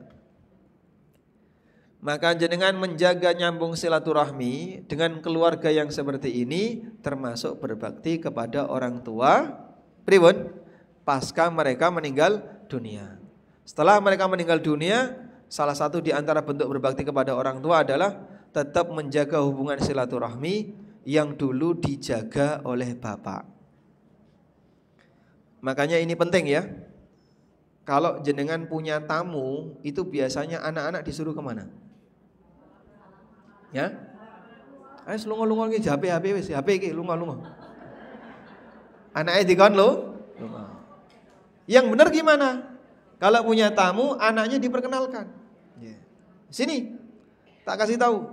Maka jenengan menjaga nyambung silaturahmi dengan keluarga yang seperti ini termasuk berbakti kepada orang tua. Pripun? Pasca mereka meninggal dunia. Setelah mereka meninggal dunia, salah satu di antara bentuk berbakti kepada orang tua adalah tetap menjaga hubungan silaturahmi yang dulu dijaga oleh bapak. Makanya ini penting ya. Kalau jenengan punya tamu, itu biasanya anak-anak disuruh kemana? Ya? Ayo lunga-lunga iki HP wis, HP iki lunga-lunga. Anaknya dikon lho. Yang benar gimana? Kalau punya tamu, anaknya diperkenalkan. Sini, tak kasih tahu.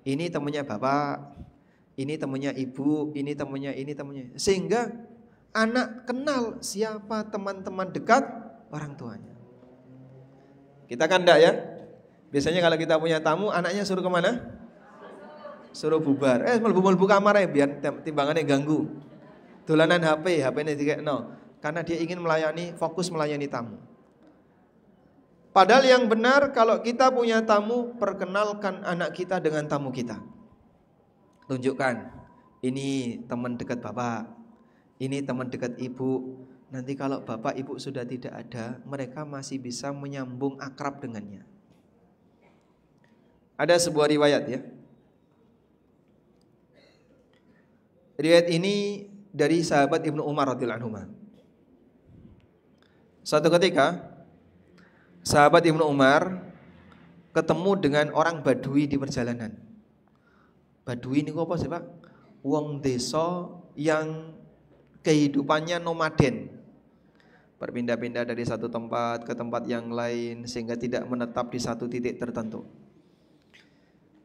Ini temannya bapak, ini temannya ibu, ini temannya. Sehingga anak kenal siapa teman-teman dekat orang tuanya. Kita kan enggak ya? Biasanya kalau kita punya tamu, anaknya suruh kemana? Suruh bubar. Melbu kamar ya biar timbangannya ganggu. Dolanan HP ini no. Karena dia ingin fokus melayani tamu. Padahal yang benar kalau kita punya tamu, perkenalkan anak kita dengan tamu kita. Tunjukkan, ini teman dekat bapak, ini teman dekat ibu. Nanti kalau bapak ibu sudah tidak ada, mereka masih bisa menyambung akrab dengannya. Ada sebuah riwayat ya. Riwayat ini dari sahabat Ibnu Umar radhiyallahu anhu. Suatu ketika sahabat Ibnu Umar ketemu dengan orang Badui di perjalanan. Badui ini apa sih Pak? Wong desa yang kehidupannya nomaden, berpindah-pindah dari satu tempat ke tempat yang lain sehingga tidak menetap di satu titik tertentu.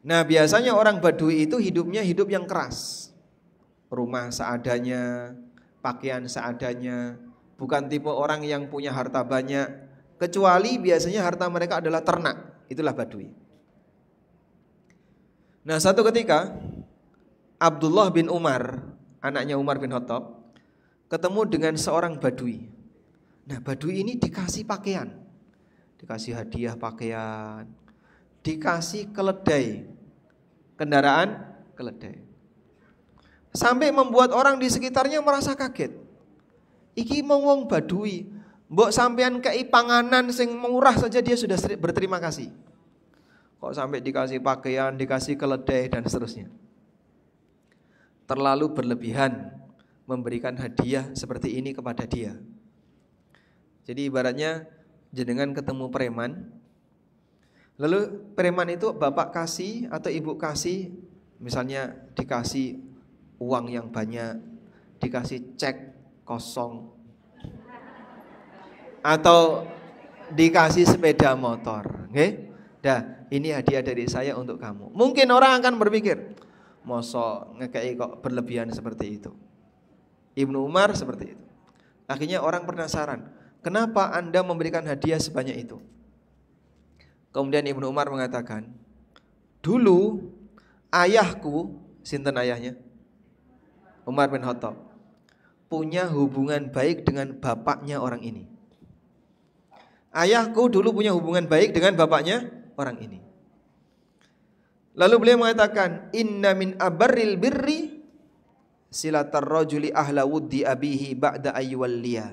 Nah biasanya orang Badui itu hidupnya hidup yang keras. Rumah seadanya, pakaian seadanya. Bukan tipe orang yang punya harta banyak, kecuali biasanya harta mereka adalah ternak. Itulah Badui. Nah satu ketika Abdullah bin Umar, anaknya Umar bin Khattab, ketemu dengan seorang Badui. Nah Badui ini dikasih pakaian, dikasih hadiah pakaian, dikasih keledai, kendaraan keledai, sampai membuat orang di sekitarnya merasa kaget. Iki mau wong Badui, mbok sampean kei panganan sing murah saja dia sudah berterima kasih. Kok sampai dikasih pakaian, dikasih keledai dan seterusnya. Terlalu berlebihan memberikan hadiah seperti ini kepada dia. Jadi ibaratnya jenengan ketemu preman, lalu preman itu bapak kasih atau ibu kasih, misalnya dikasih uang yang banyak, dikasih cek kosong, atau dikasih sepeda motor, okay? Dah, ini hadiah dari saya untuk kamu. Mungkin orang akan berpikir, mosok ngekei kok berlebihan seperti itu. Ibnu Umar seperti itu. Akhirnya orang penasaran, kenapa Anda memberikan hadiah sebanyak itu? Kemudian Ibnu Umar mengatakan, dulu ayahku, sinten ayahnya? Umar bin Khattab, punya hubungan baik dengan bapaknya orang ini. Ayahku dulu punya hubungan baik dengan bapaknya orang ini. Lalu beliau mengatakan, inna min abarril birri silatar rajuli ahla wuddi abihi ba'da ayyuwalliya.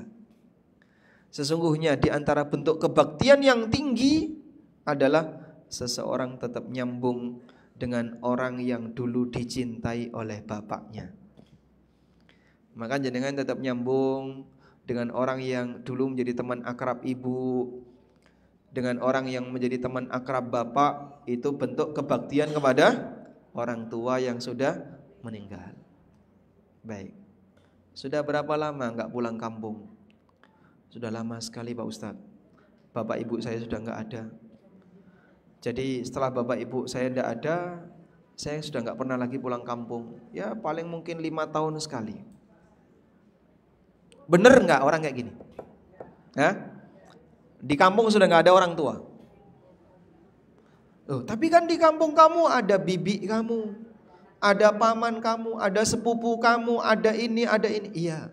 Sesungguhnya di antara bentuk kebaktian yang tinggi adalah seseorang tetap nyambung dengan orang yang dulu dicintai oleh bapaknya. Maka jenengan tetap nyambung dengan orang yang dulu menjadi teman akrab ibu, dengan orang yang menjadi teman akrab bapak. Itu bentuk kebaktian kepada orang tua yang sudah meninggal. Baik, sudah berapa lama enggak pulang kampung? Sudah lama sekali Pak Ustadz. Bapak ibu saya sudah enggak ada. Jadi setelah bapak ibu saya enggak ada, saya sudah enggak pernah lagi pulang kampung. Ya paling mungkin 5 tahun sekali. Bener nggak orang kayak gini? Hah? Di kampung sudah nggak ada orang tua. Tapi kan di kampung kamu ada bibi kamu, ada paman kamu, ada sepupu kamu, ada ini, ada ini. Iya,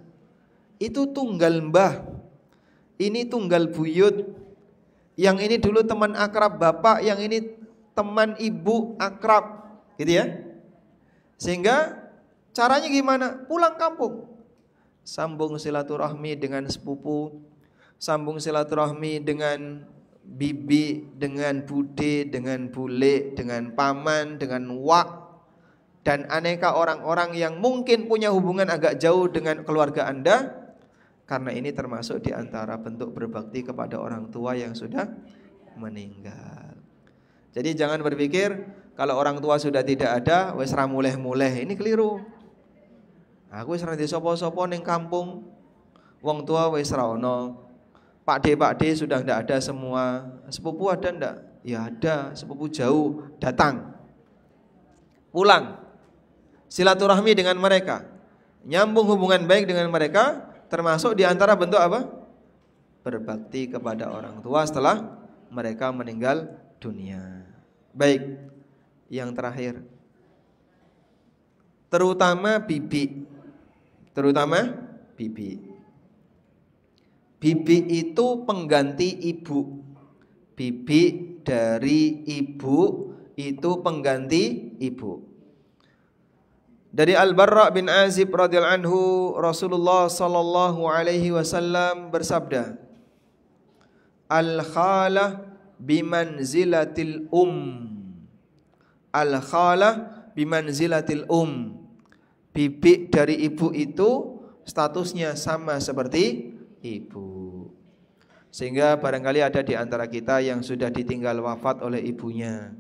itu tunggal mbah, ini tunggal buyut. Yang ini dulu teman akrab bapak, yang ini teman ibu akrab, gitu ya. Sehingga caranya gimana? Pulang kampung. Sambung silaturahmi dengan sepupu, sambung silaturahmi dengan bibi, dengan bude, dengan bule, dengan paman, dengan wak, dan aneka orang-orang yang mungkin punya hubungan agak jauh dengan keluarga Anda. Karena ini termasuk di antara bentuk berbakti kepada orang tua yang sudah meninggal. Jadi jangan berpikir kalau orang tua sudah tidak ada, wes ra muleh-muleh. Ini keliru. Aku wis ra ndek sapa-sapa ning kampung. Wong tua wis ra ono. Pak D sudah ndak ada semua. Sepupu ada ndak? Ya ada, sepupu jauh datang. Pulang. Silaturahmi dengan mereka. Nyambung hubungan baik dengan mereka, termasuk di antara bentuk apa? berbakti kepada orang tua setelah mereka meninggal dunia. Baik, yang terakhir, terutama bibi. Bibi itu pengganti ibu. Bibi dari ibu itu pengganti ibu. Dari Al-Barra bin Azib radhiyallahu anhu, Rasulullah sallallahu alaihi wasallam bersabda, Al-khalah bimanzilatil Al-khalah bimanzilatil Bibi dari ibu itu statusnya sama seperti ibu. Sehingga barangkali ada di antara kita yang sudah ditinggal wafat oleh ibunya,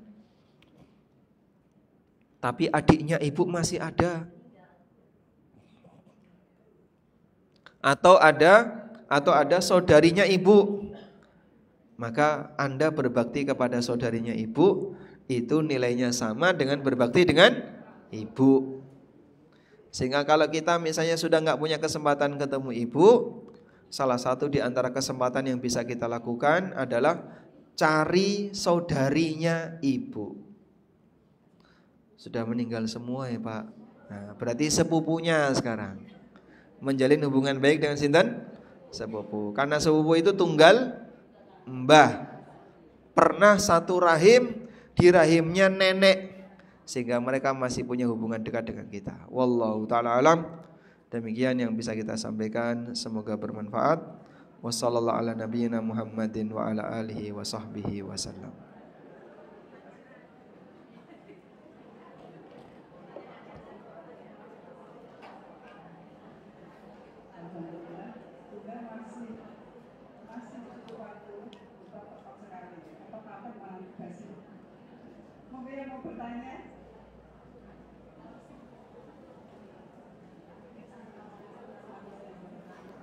tapi adiknya ibu masih ada. Atau ada saudarinya ibu. Maka Anda berbakti kepada saudarinya ibu, itu nilainya sama dengan berbakti dengan ibu. Sehingga kalau kita misalnya sudah nggak punya kesempatan ketemu ibu, salah satu di antara kesempatan yang bisa kita lakukan adalah cari saudarinya ibu. Sudah meninggal semua ya Pak. Nah, berarti sepupunya sekarang menjalin hubungan baik dengan sinten? Sepupu. Karena sepupu itu tunggal mbah. Pernah satu rahim, di rahimnya nenek, sehingga mereka masih punya hubungan dekat dengan kita. Wallahu ta'ala alam. Demikian yang bisa kita sampaikan, semoga bermanfaat. Wassallallahu ala nabiyyina Muhammadin wa ala alihi wa sahbihi wasallam.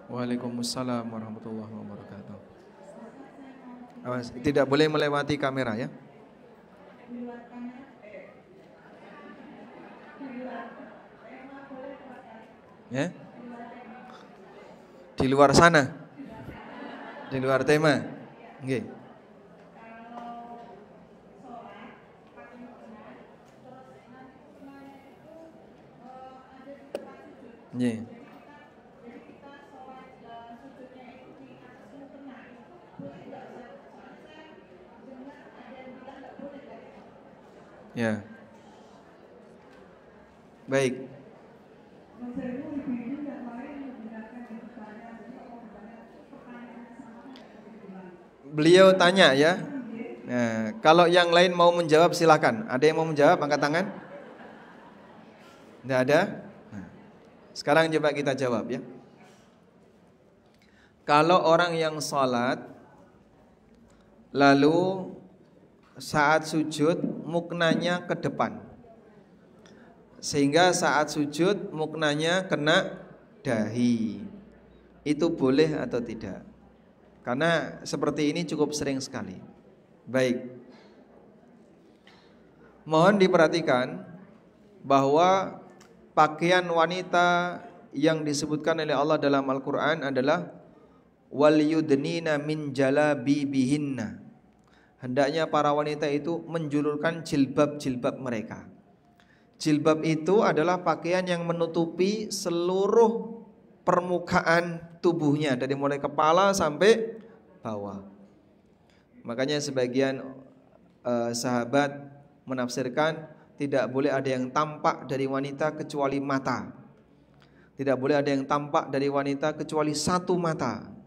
Waalaikumsalam warahmatullahi wabarakatuh. Tidak boleh melewati kamera ya. Ya. Di luar sana. Di luar tema. Nggih. Nggih. Ya. Baik. Beliau tanya ya. Nah, kalau yang lain mau menjawab silakan. Ada yang mau menjawab, angkat tangan. Tidak ada? Nah, sekarang coba kita jawab ya. Kalau orang yang sholat lalu saat sujud muknanya ke depan, sehingga saat sujud muknanya kena dahi, itu boleh atau tidak? Karena seperti ini cukup sering sekali. Baik, mohon diperhatikan bahwa pakaian wanita yang disebutkan oleh Allah dalam Al-Quran adalah wal yudnina min jalabibihinna. Hendaknya para wanita itu menjulurkan jilbab-jilbab mereka. Jilbab itu adalah pakaian yang menutupi seluruh permukaan tubuhnya, dari mulai kepala sampai bawah. Makanya sebagian sahabat menafsirkan tidak boleh ada yang tampak dari wanita kecuali mata. Tidak boleh ada yang tampak dari wanita kecuali satu mata.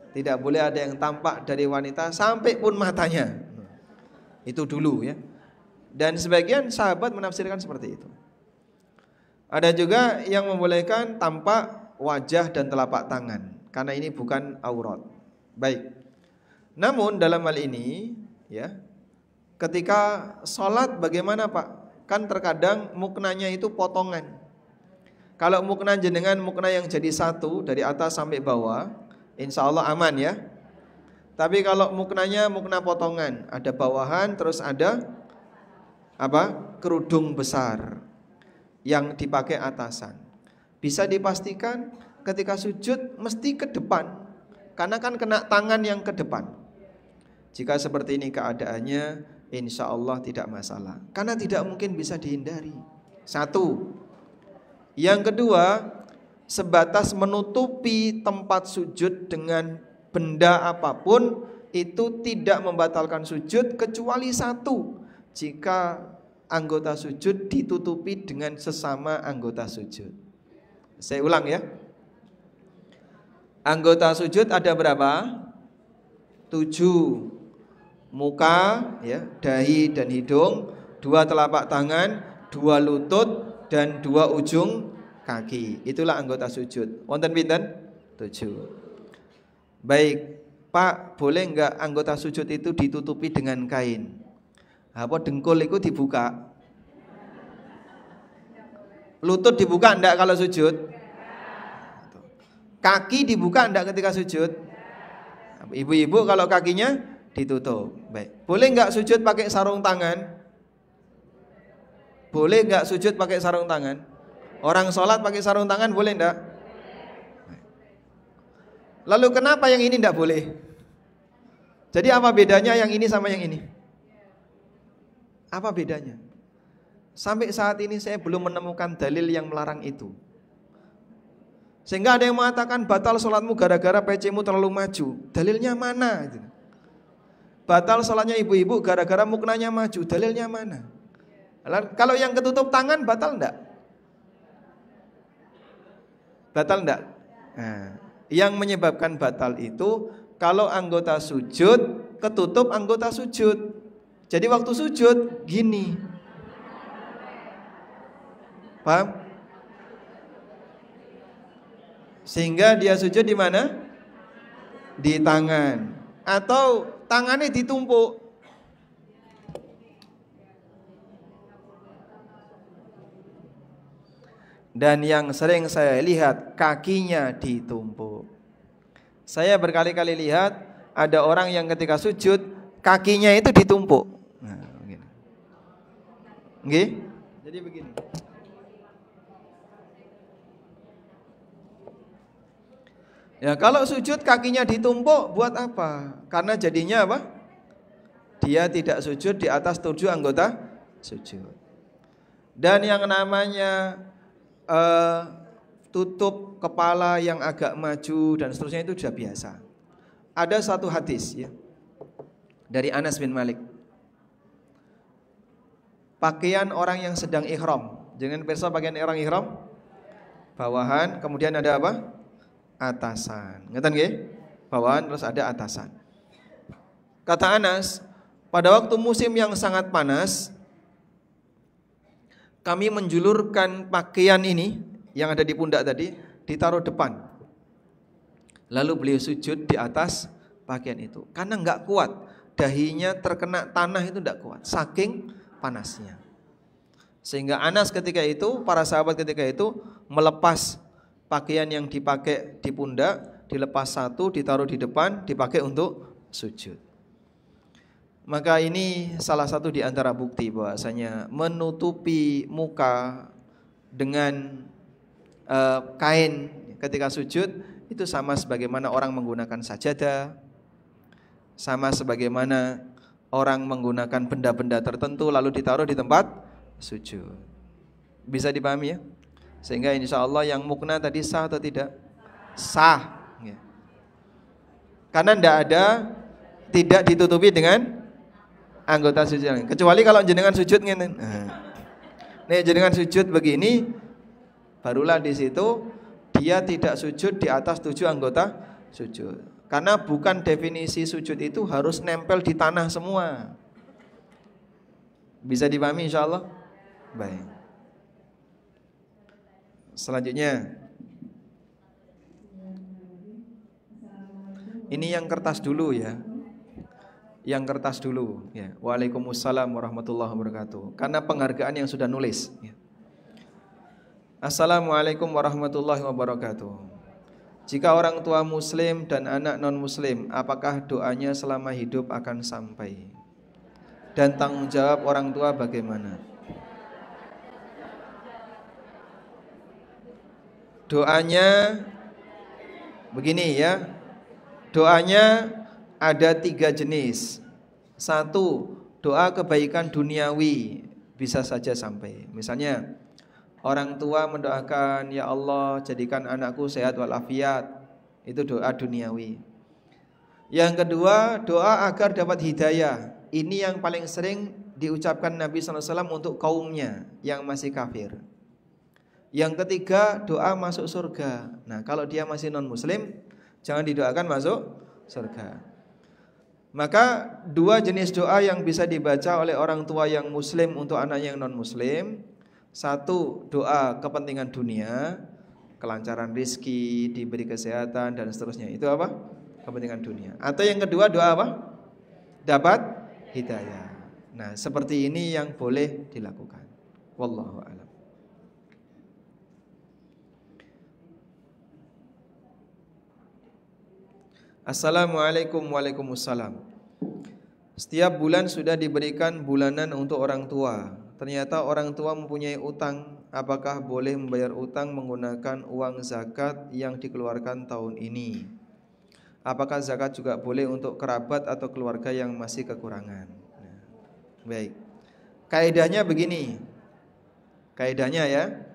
Tidak boleh ada yang tampak dari wanita sampai pun matanya. Itu dulu ya. Dan sebagian sahabat menafsirkan seperti itu. Ada juga yang membolehkan tampak wajah dan telapak tangan, karena ini bukan aurat. Baik. Namun dalam hal ini ya, ketika sholat bagaimana Pak? Kan terkadang muknanya itu potongan. Kalau mukna jenengan mukna yang jadi satu dari atas sampai bawah, insya Allah aman ya. Tapi kalau muknanya mukna potongan, ada bawahan terus ada kerudung besar yang dipakai atasan, bisa dipastikan ketika sujud mesti ke depan, karena kan kena tangan yang ke depan. Jika seperti ini keadaannya, insya Allah tidak masalah, karena tidak mungkin bisa dihindari. Satu. Yang kedua, sebatas menutupi tempat sujud dengan benda apapun itu tidak membatalkan sujud, kecuali satu, jika anggota sujud ditutupi dengan sesama anggota sujud. Saya ulang ya. Anggota sujud ada berapa? 7. Muka, ya, dahi dan hidung, 2 telapak tangan, 2 lutut, dan 2 ujung kaki. Itulah anggota sujud. Wonten pinten? 7. Baik, Pak, boleh enggak anggota sujud itu ditutupi dengan kain? Apa dengkul itu dibuka? Lutut dibuka enggak kalau sujud? Kaki dibuka enggak ketika sujud? Ibu-ibu kalau kakinya ditutup. Baik. Boleh enggak sujud pakai sarung tangan? Boleh enggak sujud pakai sarung tangan? Orang sholat pakai sarung tangan boleh enggak? Lalu kenapa yang ini enggak boleh? Jadi apa bedanya yang ini sama yang ini? Apa bedanya? Sampai saat ini saya belum menemukan dalil yang melarang itu. Sehingga ada yang mengatakan batal sholatmu gara-gara PC-mu terlalu maju. Dalilnya mana? Batal sholatnya ibu-ibu gara-gara muknanya maju. Dalilnya mana? Kalau yang ketutup tangan batal enggak? Batal enggak? Nah, yang menyebabkan batal itu kalau anggota sujud ketutup anggota sujud. Jadi waktu sujud gini. Paham? Sehingga dia sujud di mana? Di tangan. Atau tangannya ditumpuk. Dan yang sering saya lihat kakinya ditumpuk. Saya berkali-kali lihat ada orang yang ketika sujud kakinya itu ditumpuk. Nah, begini. Oke? Jadi begini. Ya, kalau sujud kakinya ditumpuk buat apa? Karena jadinya apa? Dia tidak sujud di atas 7 anggota sujud. Dan yang namanya tutup kepala yang agak maju dan seterusnya itu sudah biasa. Ada satu hadis ya dari Anas bin Malik. Pakaian orang yang sedang ihram. Jangan persa pakaian orang ihram. Bawahan, kemudian ada apa? Atasan. Ngeten nggih? Bawahan terus ada atasan. Kata Anas, pada waktu musim yang sangat panas, kami menjulurkan pakaian ini yang ada di pundak tadi, ditaruh depan. Lalu beliau sujud di atas pakaian itu. Karena enggak kuat, dahinya terkena tanah itu enggak kuat, saking panasnya. Sehingga Anas ketika itu, para sahabat ketika itu melepas pakaian yang dipakai di pundak, dilepas satu, ditaruh di depan, dipakai untuk sujud. Maka ini salah satu di antara bukti bahwasanya menutupi muka dengan kain ketika sujud itu sama sebagaimana orang menggunakan sajadah, sama sebagaimana orang menggunakan benda-benda tertentu lalu ditaruh di tempat sujud. Bisa dipahami ya? Sehingga insya Allah yang mukna tadi sah atau tidak? Sah ya. Karena tidak ditutupi dengan anggota sujud. Kecuali kalau jenengan sujud ngene. Nih jenengan sujud begini, barulah di situ dia tidak sujud di atas 7 anggota sujud. Karena bukan definisi sujud itu harus nempel di tanah semua. Bisa dipahami insyaallah? Baik. Selanjutnya, ini yang kertas dulu ya. Yang kertas dulu ya. Waalaikumsalam warahmatullahi wabarakatuh. Karena penghargaan yang sudah nulis ya. Assalamualaikum warahmatullahi wabarakatuh. Jika orang tua muslim dan anak non muslim, apakah doanya selama hidup akan sampai? Dan tanggung jawab orang tua bagaimana? Doanya begini ya. doanya ada 3 jenis. 1, doa kebaikan duniawi, bisa saja sampai. Misalnya orang tua mendoakan, ya Allah jadikan anakku sehat walafiat, itu doa duniawi. Yang kedua, doa agar dapat hidayah. Ini yang paling sering diucapkan Nabi SAW untuk kaumnya yang masih kafir. Yang ketiga, doa masuk surga. Nah, kalau dia masih non muslim, jangan didoakan masuk surga. Maka 2 jenis doa yang bisa dibaca oleh orang tua yang muslim untuk anaknya yang non muslim. 1, doa kepentingan dunia, kelancaran rizki, diberi kesehatan dan seterusnya. Itu apa? Kepentingan dunia. Atau yang kedua, doa apa? Dapat hidayah. Nah, seperti ini yang boleh dilakukan. Wallahu a'lam. Assalamualaikum. Waalaikumsalam. Setiap bulan sudah diberikan bulanan untuk orang tua. Ternyata orang tua mempunyai utang. Apakah boleh membayar utang menggunakan uang zakat yang dikeluarkan tahun ini? Apakah zakat juga boleh untuk kerabat atau keluarga yang masih kekurangan? Nah, baik. Kaidahnya begini. Kaidahnya ya.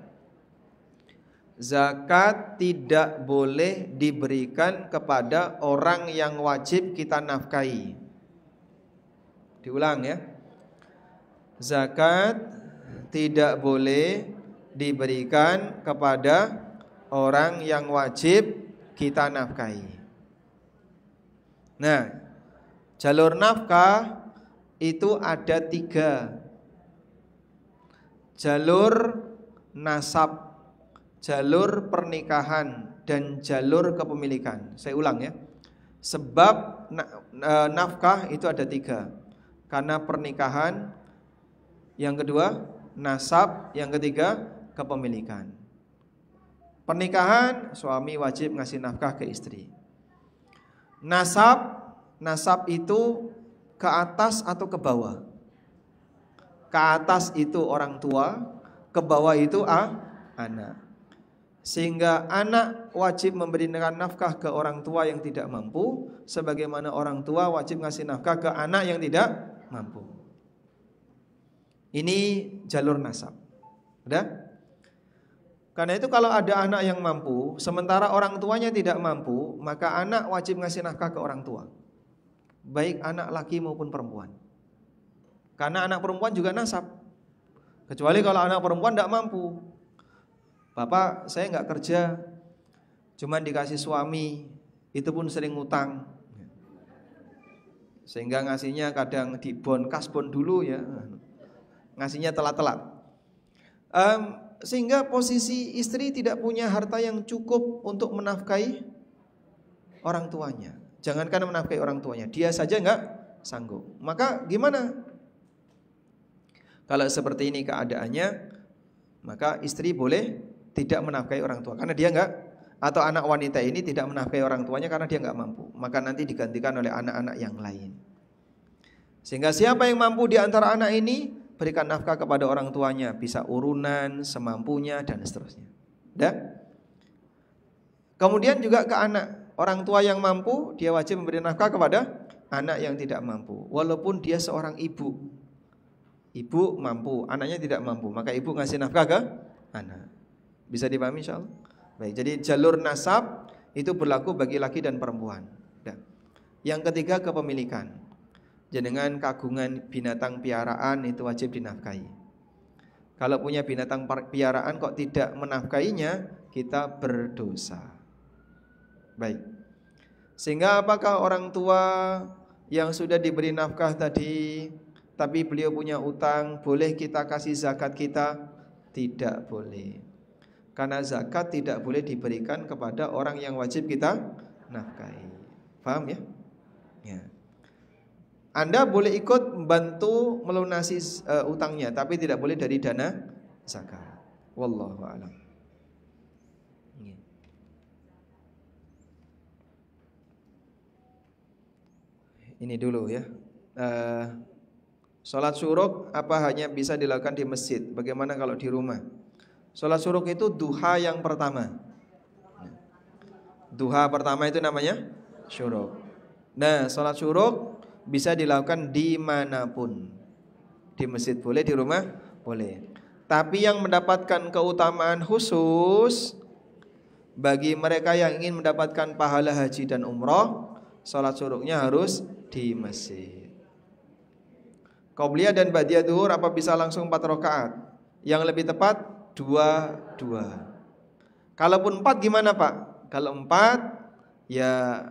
Zakat tidak boleh diberikan kepada orang yang wajib kita nafkahi. Diulang ya. Zakat tidak boleh diberikan kepada orang yang wajib kita nafkahi. Nah, jalur nafkah itu ada 3. Jalur nasab, jalur pernikahan, dan jalur kepemilikan. Saya ulang ya. Sebab nafkah itu ada 3. Karena pernikahan, yang kedua nasab, yang ketiga kepemilikan. Pernikahan, suami wajib ngasih nafkah ke istri. Nasab itu ke atas atau ke bawah? Ke atas itu orang tua, ke bawah itu anak. Sehingga anak wajib memberikan nafkah ke orang tua yang tidak mampu, sebagaimana orang tua wajib ngasih nafkah ke anak yang tidak mampu. Ini jalur nasab. Udah? Karena itu kalau ada anak yang mampu, sementara orang tuanya tidak mampu, maka anak wajib ngasih nafkah ke orang tua, baik anak laki maupun perempuan. Karena anak perempuan juga nasab. Kecuali kalau anak perempuan tidak mampu. Bapak saya nggak kerja, cuman dikasih suami, itu pun sering ngutang, sehingga ngasihnya kadang di kasbon dulu ya, ngasihnya telat-telat. Sehingga posisi istri tidak punya harta yang cukup untuk menafkahi orang tuanya. Jangankan menafkahi orang tuanya, dia saja nggak sanggup. Maka gimana? Kalau seperti ini keadaannya, maka istri boleh tidak menafkahi orang tua karena dia enggak, atau anak wanita ini tidak menafkahi orang tuanya karena dia enggak mampu, maka nanti digantikan oleh anak-anak yang lain. Sehingga siapa yang mampu di antara anak ini, berikan nafkah kepada orang tuanya, bisa urunan semampunya dan seterusnya. Kemudian juga ke anak, orang tua yang mampu dia wajib memberi nafkah kepada anak yang tidak mampu, walaupun dia seorang ibu. Ibu mampu, anaknya tidak mampu, maka ibu ngasih nafkah ke anak. Bisa dipahami insyaallah? Baik, jadi jalur nasab itu berlaku bagi laki dan perempuan. Yang ketiga kepemilikan. Jenengan kagungan binatang piaraan itu wajib dinafkahi. Kalau punya binatang piaraan kok tidak menafkahinya, kita berdosa. Baik. Sehingga apakah orang tua yang sudah diberi nafkah tadi, tapi beliau punya utang, boleh kita kasih zakat kita? Tidak boleh. Karena zakat tidak boleh diberikan kepada orang yang wajib kita nafkahi. Paham ya? Ya. Anda boleh ikut membantu melunasi utangnya, tapi tidak boleh dari dana zakat. Wallahu a'lam. Ini dulu ya. Salat syuruk apa hanya bisa dilakukan di masjid? Bagaimana kalau di rumah? Salat syuruk itu duha yang pertama. Duha pertama itu namanya syuruk. Nah, sholat syuruk bisa dilakukan dimanapun. Di masjid boleh, di rumah boleh. Tapi yang mendapatkan keutamaan khusus bagi mereka yang ingin mendapatkan pahala haji dan umroh, sholat syuruknya harus di masjid. Qobliyah dan ba'diyah zuhur apa bisa langsung 4 rakaat? Yang lebih tepat 2. Kalaupun 4 gimana Pak? Kalau 4 ya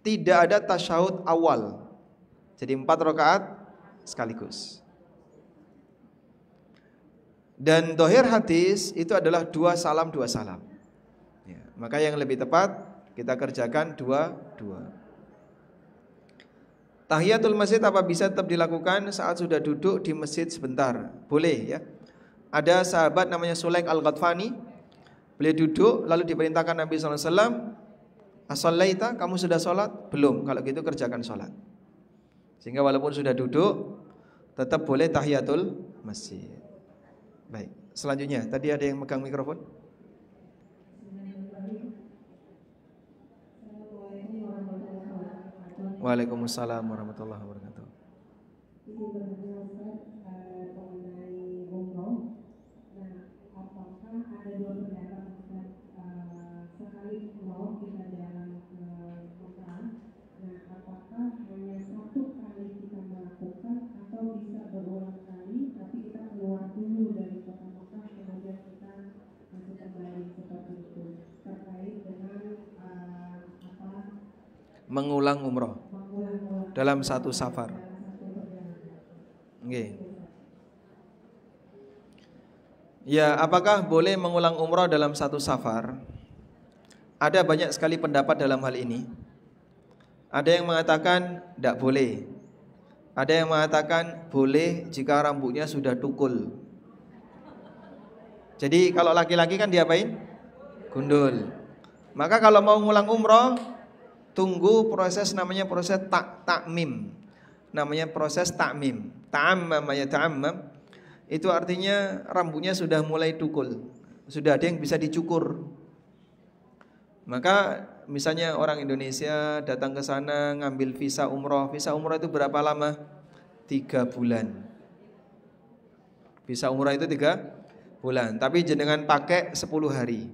tidak ada tasyahud awal. Jadi 4 rakaat sekaligus. Dan dohir hadis itu adalah 2 salam 2 salam. Ya, maka yang lebih tepat kita kerjakan 2. Tahiyatul masjid apa bisa tetap dilakukan saat sudah duduk di masjid sebentar? Boleh ya. Ada sahabat namanya Sulaik Al-Ghatfani. Beliau duduk lalu diperintahkan Nabi SAW, "As-shallaita, kamu sudah sholat?" "Belum." "Kalau gitu kerjakan sholat." Sehingga walaupun sudah duduk tetap boleh tahiyatul masjid. Baik, selanjutnya tadi ada yang megang mikrofon. Waalaikumsalam warahmatullahi wabarakatuh. Mengulang umroh dalam satu safar. Okay. Ya, apakah boleh mengulang umroh dalam satu safar? Ada banyak sekali pendapat dalam hal ini. Ada yang mengatakan tidak boleh. Ada yang mengatakan boleh jika rambutnya sudah tukul. Jadi kalau laki-laki kan diapain? Gundul. Maka kalau mau ngulang umroh, tunggu proses namanya proses takmim. Namanya proses takmim. Ta'ammam ya ta'ammam. Itu artinya rambutnya sudah mulai tukul. Sudah ada yang bisa dicukur. Maka misalnya orang Indonesia datang ke sana ngambil visa umroh. Visa umroh itu berapa lama? 3 bulan. Visa umroh itu 3 bulan. Tapi jenengan pakai 10 hari.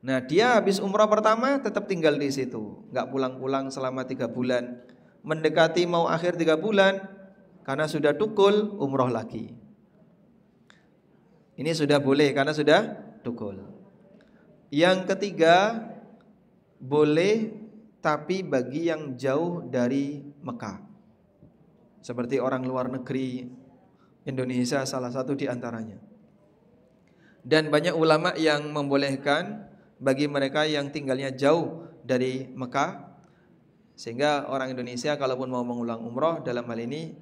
Nah, dia habis umrah pertama tetap tinggal di situ, nggak pulang-pulang selama 3 bulan. Mendekati mau akhir 3 bulan, karena sudah tukul, umrah lagi. Ini sudah boleh karena sudah tukul. Yang ketiga, boleh tapi bagi yang jauh dari Mekah, seperti orang luar negeri, Indonesia salah satu di antaranya. Dan banyak ulama yang membolehkan bagi mereka yang tinggalnya jauh dari Mekah, sehingga orang Indonesia kalaupun mau mengulang umroh dalam hal ini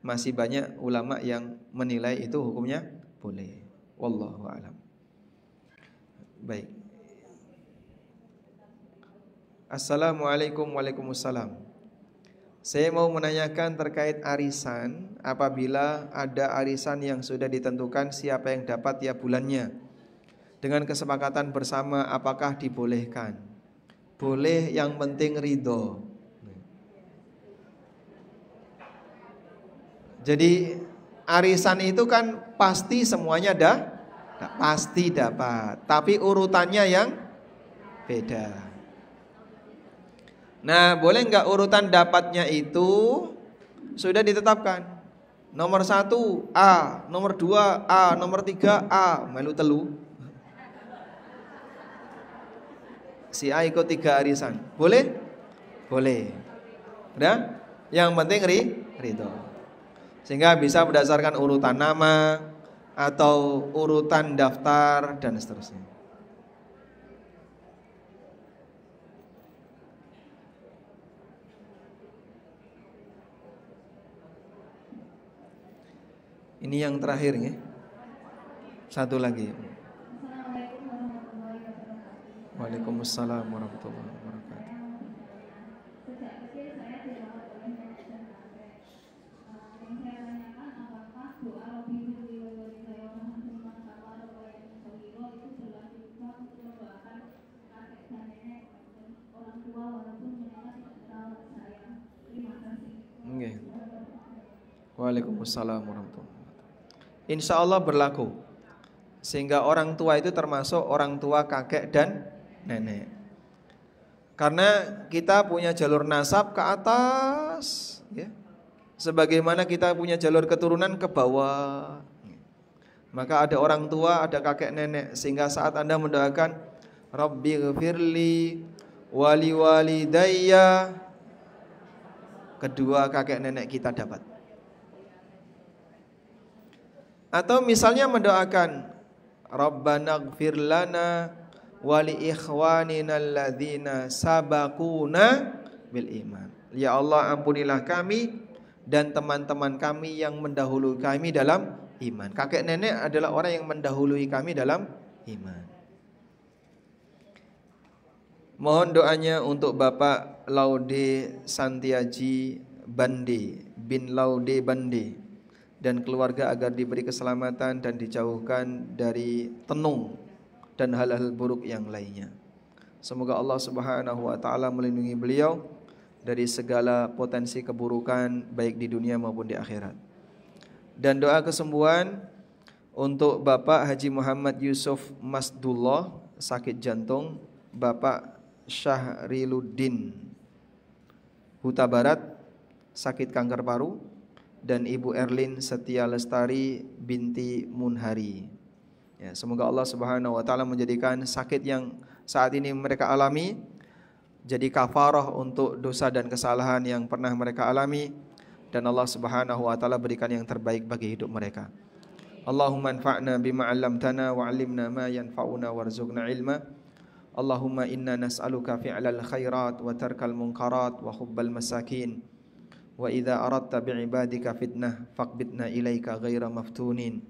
masih banyak ulama yang menilai itu hukumnya boleh. Wallahu a'lam. Baik. Assalamualaikum. Waalaikumsalam. Saya mau menanyakan terkait arisan. Apabila ada arisan yang sudah ditentukan siapa yang dapat tiap bulannya, dengan kesepakatan bersama, apakah dibolehkan? Boleh, yang penting ridho. Jadi arisan itu kan pasti semuanya pasti dapat, tapi urutannya yang beda. Nah, boleh nggak urutan dapatnya itu sudah ditetapkan? Nomor 1 A, nomor 2 A, nomor 3 A, melu telu. Si A ikut 3 arisan. Boleh? Boleh. Udah? Yang penting ridho. Sehingga bisa berdasarkan urutan nama atau urutan daftar dan seterusnya. Ini yang terakhir ya. Satu lagi. Waalaikumsalam warahmatullahi wabarakatuh. Waalaikumsalam warahmatullahi wabarakatuh. Insya Allah berlaku. Sehingga orang tua itu termasuk orang tua kakek dan nenek. Karena kita punya jalur nasab ke atas, ya. Sebagaimana kita punya jalur keturunan ke bawah. Maka ada orang tua, ada kakek nenek. Sehingga saat Anda mendoakan Rabbighfirli wali walidayya, kedua kakek nenek kita dapat. Atau misalnya mendoakan Rabbanaghfir lana wali ikhwanina alladzina sabaquna bil iman. Ya Allah, ampunilah kami dan teman-teman kami yang mendahului kami dalam iman. Kakek nenek adalah orang yang mendahului kami dalam iman. Mohon doanya untuk Bapak Laude Santiaji Bande bin Laude Bande dan keluarga agar diberi keselamatan dan dijauhkan dari tenung dan hal-hal buruk yang lainnya. Semoga Allah Subhanahu wa taala melindungi beliau dari segala potensi keburukan baik di dunia maupun di akhirat. Dan doa kesembuhan untuk Bapak Haji Muhammad Yusuf Masdullah sakit jantung, Bapak Syahriluddin Huta Barat sakit kanker paru, dan Ibu Erlin Setia Lestari binti Munhari. Ya, semoga Allah Subhanahu wa taala menjadikan sakit yang saat ini mereka alami jadi kafarah untuk dosa dan kesalahan yang pernah mereka alami, dan Allah Subhanahu wa taala berikan yang terbaik bagi hidup mereka. Allahumma anfa'na bima 'allamtana wa 'allimna ma yanfa'una warzuqna ilma. Allahumma inna nas'aluka fi'lal khairat wa tarkal munkarat wa hubbal masakin. Wa idza aradta bi'ibadika fitnah faqbidna ilaika ghaira maftunin.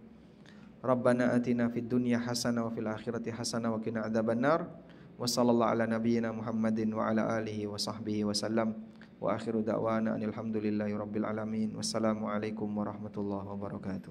Rabbana atina fid dunya hasanah wa fil akhirati hasanah wa qina adzabannar. Wa sallallahu ala nabiyyina Muhammadin wa ala alihi wa sahbihi wa sallam. Wa akhiru da'wana alhamdulillahi rabbil alamin. Wassalamu alaikum warahmatullahi wabarakatuh.